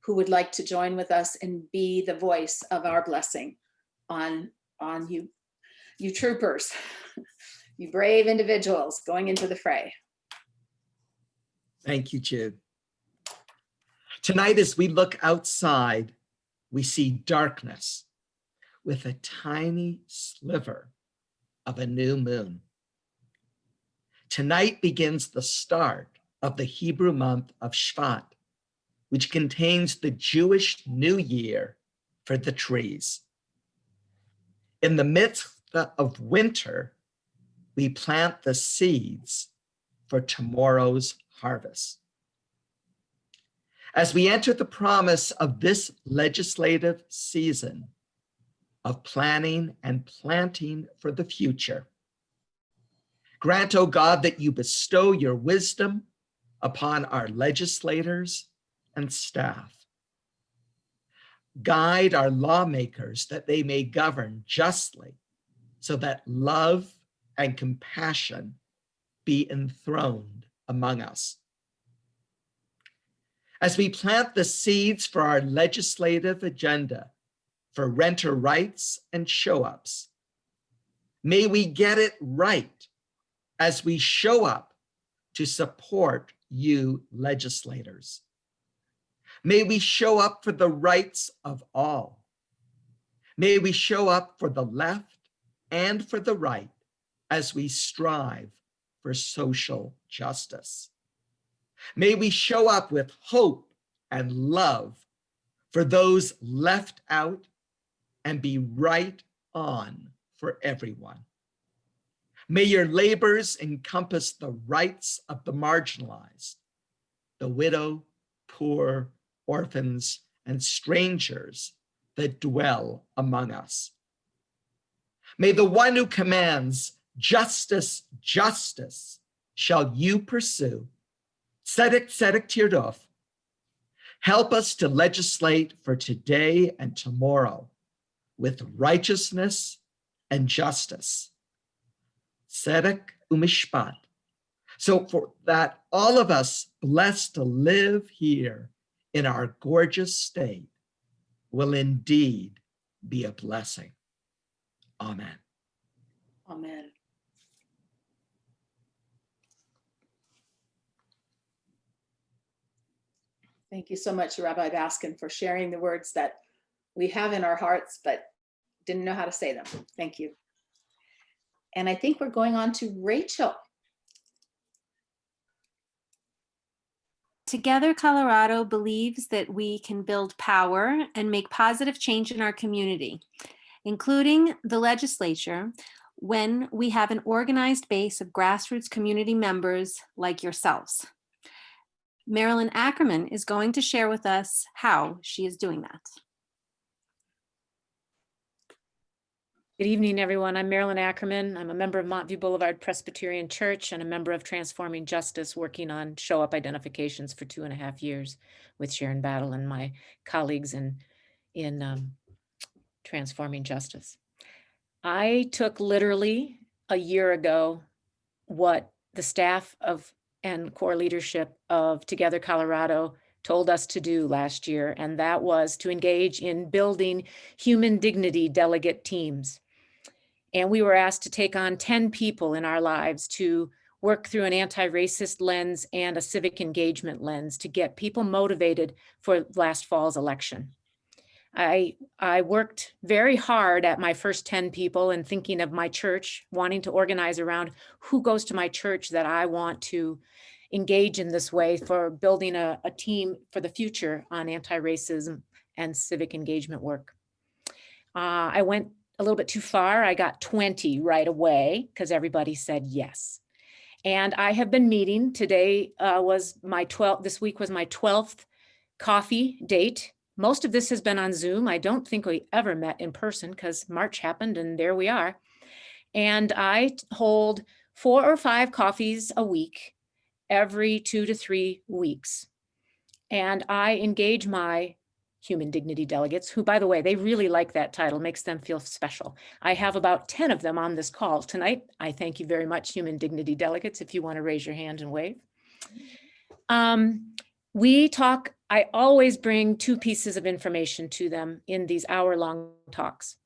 Speaker 1: who would like to join with us and be the voice of our blessing on you troopers, you brave individuals going into the fray.
Speaker 16: Thank you, Jude. Tonight, as we look outside, we see darkness with a tiny sliver of a new moon. Tonight begins the start of the Hebrew month of Shvat, which contains the Jewish New Year for the trees. In the midst of winter, we plant the seeds for tomorrow's harvest. As we enter the promise of this legislative season of planning and planting for the future, grant, O God, that you bestow your wisdom upon our legislators and staff. Guide our lawmakers that they may govern justly, so that love and compassion be enthroned among us. As we plant the seeds for our legislative agenda, for renter rights and show-ups. May we get it right as we show up to support you legislators. May we show up for the rights of all. May we show up for the left and for the right as we strive for social justice. May we show up with hope and love for those left out and be right on for everyone. May your labors encompass the rights of the marginalized, the widow, poor, orphans, and strangers that dwell among us. May the one who commands justice, justice shall you pursue, tzedek, tzedek tirdof, help us to legislate for today and tomorrow with righteousness and justice, tzedek umishpat, so for that all of us blessed to live here in our gorgeous state will indeed be a blessing. Amen.
Speaker 1: Amen. Thank you so much, Rabbi Baskin, for sharing the words that we have in our hearts, but didn't know how to say them. Thank you. And I think we're going on to Rachel.
Speaker 8: Together, Colorado believes that we can build power and make positive change in our community, including the legislature, when we have an organized base of grassroots community members like yourselves. Marilyn Ackerman is going to share with us how she is doing that.
Speaker 17: Good evening, everyone. I'm Marilyn Ackerman. I'm a member of Montview Boulevard Presbyterian Church and a member of Transforming Justice, working on show-up identifications for 2.5 years with Sharon Battle and my colleagues in Transforming Justice. I took literally a year ago what the staff of and core leadership of Together Colorado told us to do last year, and that was to engage in building human dignity delegate teams. And we were asked to take on 10 people in our lives to work through an anti-racist lens and a civic engagement lens to get people motivated for last fall's election. I worked very hard at my first 10 people and thinking of my church, wanting to organize around who goes to my church that I want to engage in this way for building a team for the future on anti-racism and civic engagement work. I went a little bit too far. I got 20 right away because everybody said yes. And I have been meeting. Today was my 12th, this week was my 12th coffee date. Most of this has been on Zoom. I don't think we ever met in person because March happened and there we are. And I hold 4 or 5 coffees a week, every 2 to 3 weeks. And I engage my human dignity delegates, who, by the way, they really like that title, makes them feel special. I have about 10 of them on this call tonight. I thank you very much, human dignity delegates, if you want to raise your hand and wave. We talk, I always bring 2 pieces of information to them in these hour-long talks.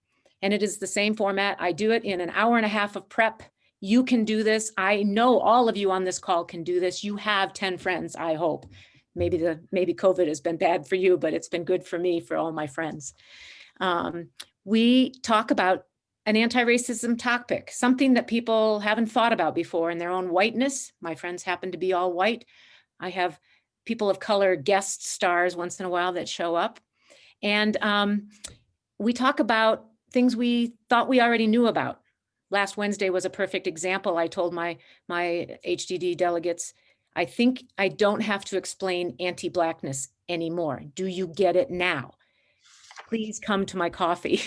Speaker 17: And it is the same format. I do it in an hour and a half of prep. You can do this. I know all of you on this call can do this. You have 10 friends, I hope. Maybe COVID has been bad for you, but it's been good for me, for all my friends. We talk about an anti-racism topic, something that people haven't thought about before in their own whiteness. My friends happen to be all white. I have people of color guest stars once in a while that show up. And we talk about things we thought we already knew about. Last Wednesday was a perfect example. I told my HDD delegates, I think I don't have to explain anti-Blackness anymore. Do you get it now? Please come to my coffee.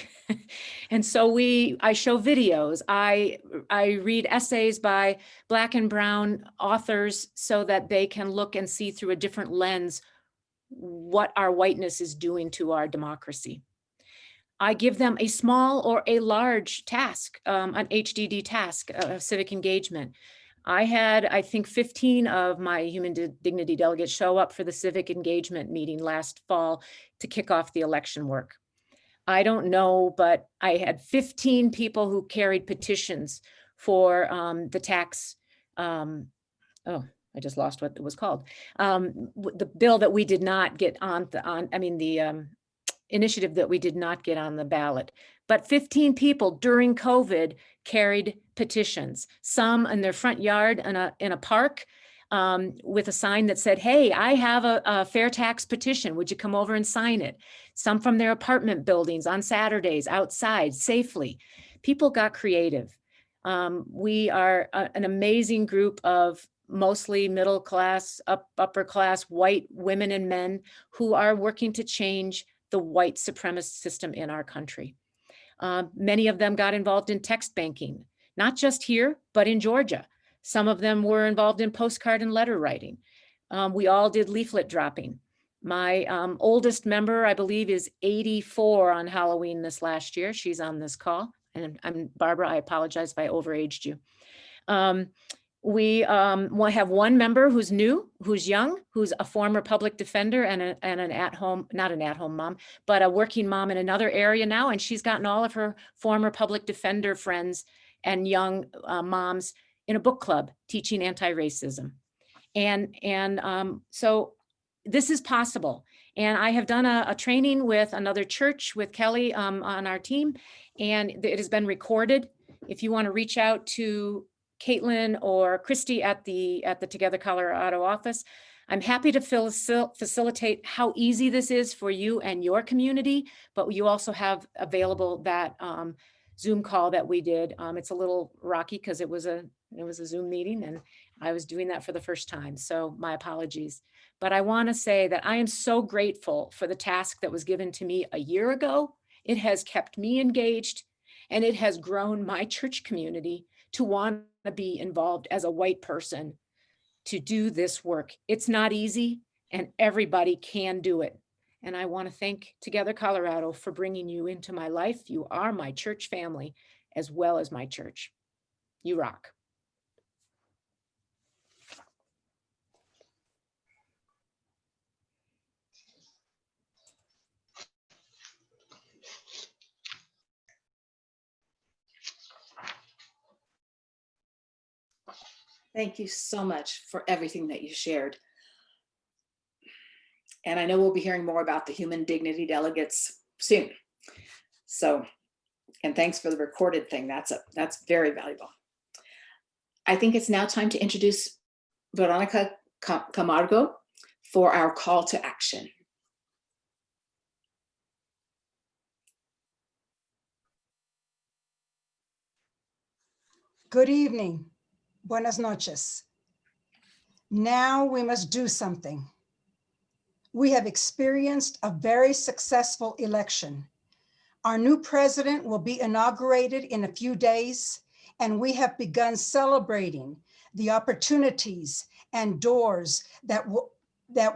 Speaker 17: And so I show videos. I read essays by Black and brown authors so that they can look and see through a different lens what our whiteness is doing to our democracy. I give them a small or a large task, an HDD task of civic engagement. I had, I think, 15 of my human dignity delegates show up for the civic engagement meeting last fall to kick off the election work. I don't know, but I had 15 people who carried petitions for the tax. Oh, I just lost what it was called. The bill that we did not get on the initiative that we did not get on the ballot. But 15 people during COVID carried petitions, some in their front yard in a park, with a sign that said, "Hey, I have a fair tax petition. Would you come over and sign it?" Some from their apartment buildings on Saturdays outside safely. People got creative. We are an amazing group of mostly middle class, upper class, white women and men who are working to change the white supremacist system in our country. Many of them got involved in text banking, not just here, but in Georgia. Some of them were involved in postcard and letter writing. We all did leaflet dropping. My oldest member, I believe, is 84 on Halloween this last year. She's on this call. And I'm Barbara, I apologize if I overaged you. We have one member who's new, who's young, who's a former public defender and an at-home, not an at-home mom, but a working mom in another area now. And she's gotten all of her former public defender friends and young moms in a book club teaching anti-racism. And so this is possible. And I have done a training with another church with Kelly on our team, and it has been recorded. If you want to reach out to Caitlin or Christy at the Together Colorado office, I'm happy to facilitate how easy this is for you and your community, but you also have available that Zoom call that we did. It's a little rocky because it was a Zoom meeting and I was doing that for the first time. So my apologies. But I want to say that I am so grateful for the task that was given to me a year ago. It has kept me engaged and it has grown my church community to want to be involved as a white person to do this work. It's not easy and everybody can do it. And I want to thank Together Colorado for bringing you into my life. You are my church family as well as my church. You rock.
Speaker 1: Thank you so much for everything that you shared. And I know we'll be hearing more about the human dignity delegates soon. So, and thanks for the recorded thing. That's very valuable. I think it's now time to introduce Veronica Camargo for our call to action.
Speaker 18: Good evening. Buenas noches. Now we must do something. We have experienced a very successful election. Our new president will be inaugurated in a few days, and we have begun celebrating the opportunities and doors that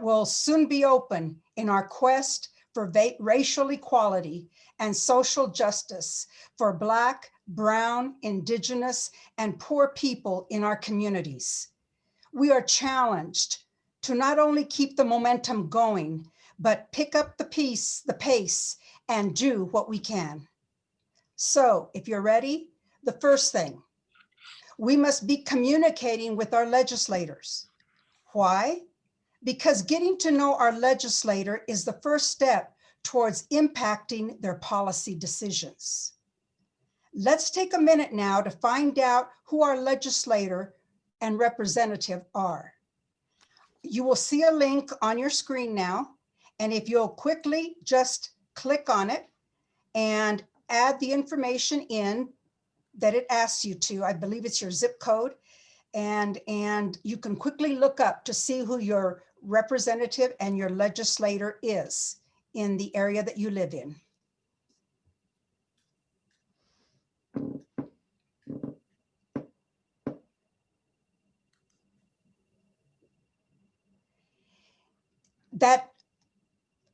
Speaker 18: will soon be open in our quest for racial equality and social justice for Black, Brown, Indigenous, and poor people in our communities. We are challenged to not only keep the momentum going, but pick up the pace, and do what we can. So if you're ready, the first thing, we must be communicating with our legislators. Why? Because getting to know our legislator is the first step towards impacting their policy decisions. Let's take a minute now to find out who our legislator and representative are. You will see a link on your screen now, and if you'll quickly just click on it and add the information in that it asks you to, I believe it's your zip code, and you can quickly look up to see who your representative and your legislator is in the area that you live in. That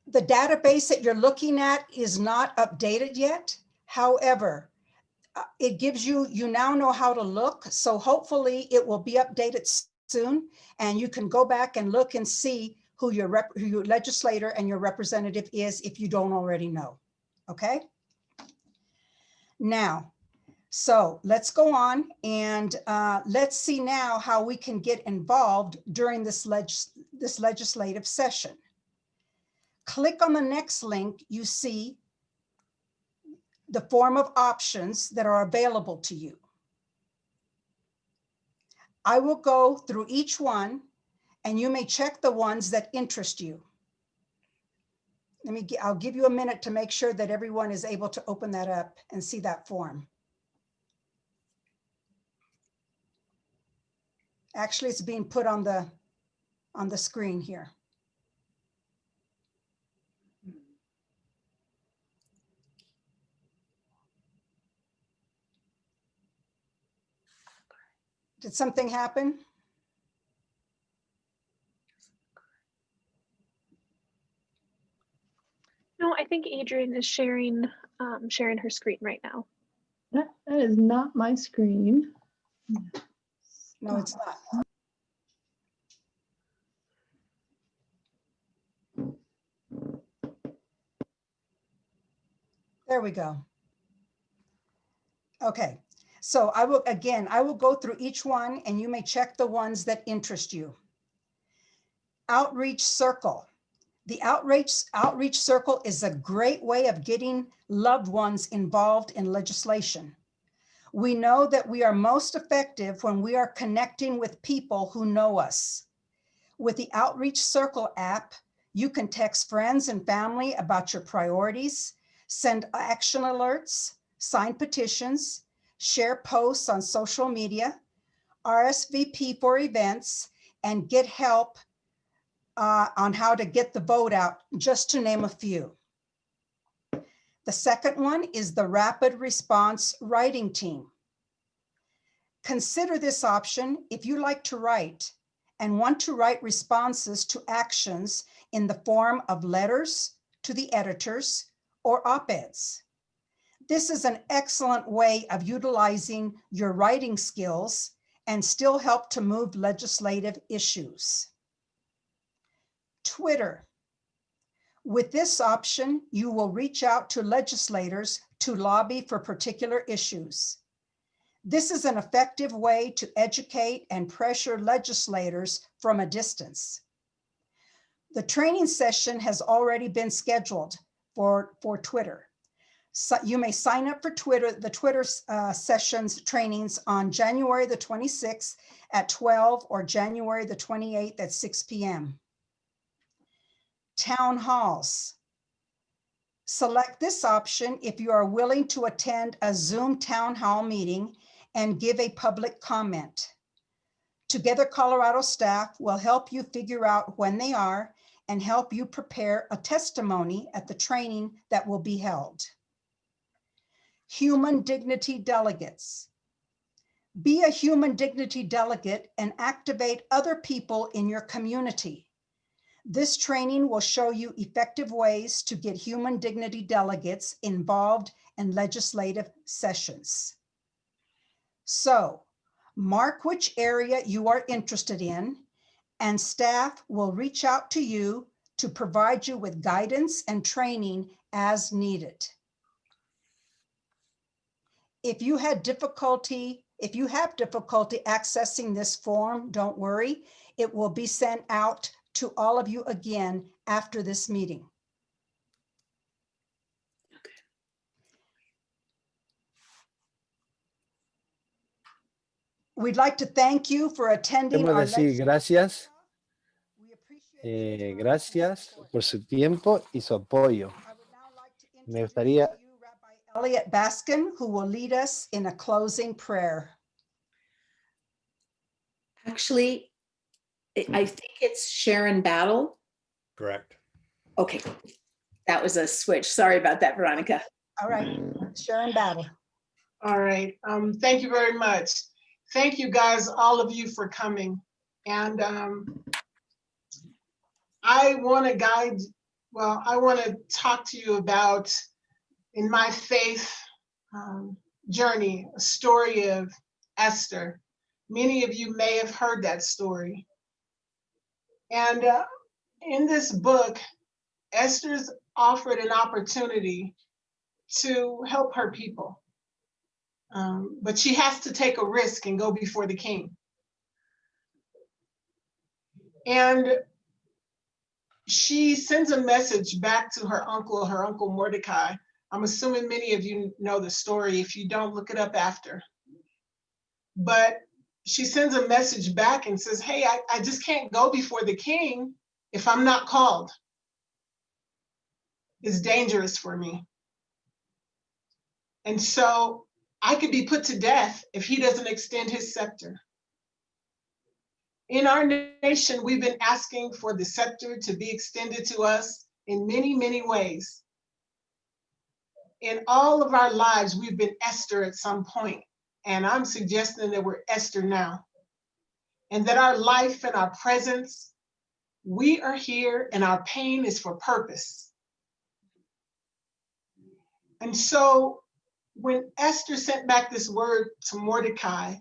Speaker 18: the database that you're looking at is not updated yet. However, it gives you now know how to look. So hopefully it will be updated soon and you can go back and look and see who your legislator and your representative is if you don't already know. Okay. Now, so let's go on and let's see now how we can get involved during this legislative session. Click on the next link. You see the form of options that are available to you. I will go through each one and you may check the ones that interest you. I'll give you a minute to make sure that everyone is able to open that up and see that form. Actually, it's being put on the screen here. Did something happen?
Speaker 19: No, I think Adrienne is sharing her screen right now.
Speaker 3: That is not my screen.
Speaker 18: No, it's not. There we go. Okay, so I will go through each one and you may check the ones that interest you. Outreach circle. The outreach circle is a great way of getting loved ones involved in legislation. We know that we are most effective when we are connecting with people who know us. With the Outreach Circle app, you can text friends and family about your priorities, send action alerts, sign petitions, share posts on social media, RSVP for events, and get help on how to get the vote out, just to name a few. The second one is the Rapid Response Writing Team. Consider this option if you like to write and want to write responses to actions in the form of letters to the editors or op-eds. This is an excellent way of utilizing your writing skills and still help to move legislative issues. Twitter. With this option, you will reach out to legislators to lobby for particular issues. This is an effective way to educate and pressure legislators from a distance. The training session has already been scheduled for Twitter. So you may sign up for the Twitter sessions trainings on January the 26th at 12 or January the 28th at 6 p.m. Town halls. Select this option if you are willing to attend a Zoom town hall meeting and give a public comment. Together Colorado staff will help you figure out when they are and help you prepare a testimony at the training that will be held. Human dignity delegates. Be a human dignity delegate and activate other people in your community. This training will show you effective ways to get human dignity delegates involved in legislative sessions. So, mark which area you are interested in, and staff will reach out to you to provide you with guidance and training as needed. If you have difficulty accessing this form, don't worry. It will be sent out to all of you again after this meeting. We'd like to thank you for attending
Speaker 4: Queremos
Speaker 18: our
Speaker 4: decir gracias. Gracias por su tiempo y su apoyo. Me gustaría
Speaker 18: Elliot Baskin, who will lead us in a closing prayer.
Speaker 1: Actually, I think it's Sharon Battle.
Speaker 2: Correct.
Speaker 1: Okay, that was a switch. Sorry about that, Veronica.
Speaker 18: All right, Sharon Battle.
Speaker 7: All right, thank you very much. Thank you guys, all of you, for coming. And I want to talk to you about, in my faith journey, a story of Esther. Many of you may have heard that story. And in this book, Esther's offered an opportunity to help her people. But she has to take a risk and go before the king. And she sends a message back to her uncle Mordecai. I'm assuming many of you know the story. If you don't, look it up after. But she sends a message back and says, hey, I just can't go before the king if I'm not called. It's dangerous for me. And so I could be put to death if he doesn't extend his scepter. In our nation, we've been asking for the scepter to be extended to us in many, many ways. In all of our lives, we've been Esther at some point, and I'm suggesting that we're Esther now. And that our life and our presence, we are here and our pain is for purpose. And so when Esther sent back this word to Mordecai,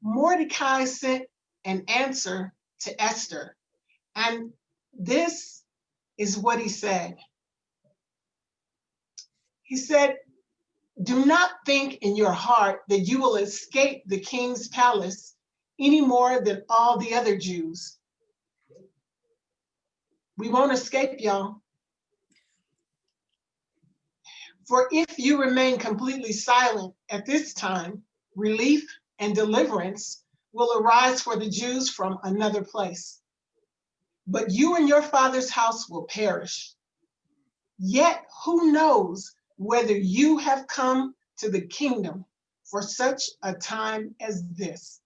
Speaker 7: Mordecai sent an answer to Esther. And this is what he said. He said, do not think in your heart that you will escape the king's palace any more than all the other Jews. We won't escape, y'all. For if you remain completely silent at this time, relief and deliverance will arise for the Jews from another place. But you and your father's house will perish. Yet who knows whether you have come to the kingdom for such a time as this.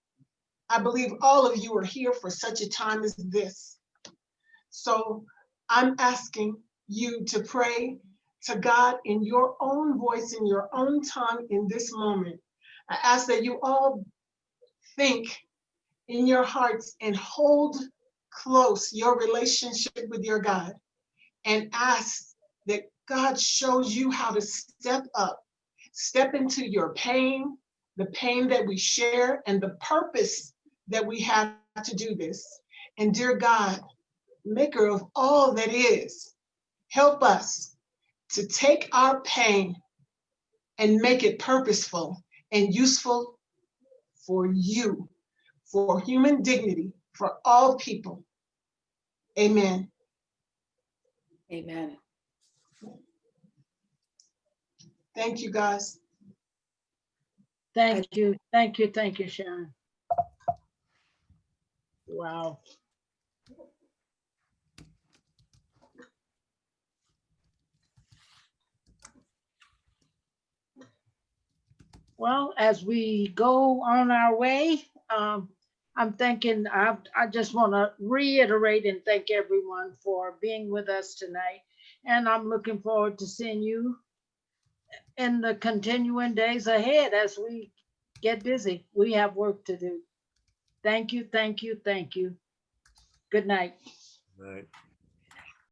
Speaker 7: I believe all of you are here for such a time as this. So I'm asking you to pray to God in your own voice, in your own tongue in this moment. I ask that you all think in your hearts and hold close your relationship with your God and ask that God shows you how to step up, step into your pain, the pain that we share and the purpose that we have to do this. And dear God, maker of all that is, help us to take our pain and make it purposeful and useful for you, for human dignity, for all people. Amen.
Speaker 1: Amen.
Speaker 7: Thank you, guys.
Speaker 5: Thank you, Sharon. Wow. Well, as we go on our way, I'm thinking, I just want to reiterate and thank everyone for being with us tonight. And I'm looking forward to seeing you in the continuing days ahead as we get busy. We have work to do. Thank you, thank you, thank you. Good night.
Speaker 2: Right.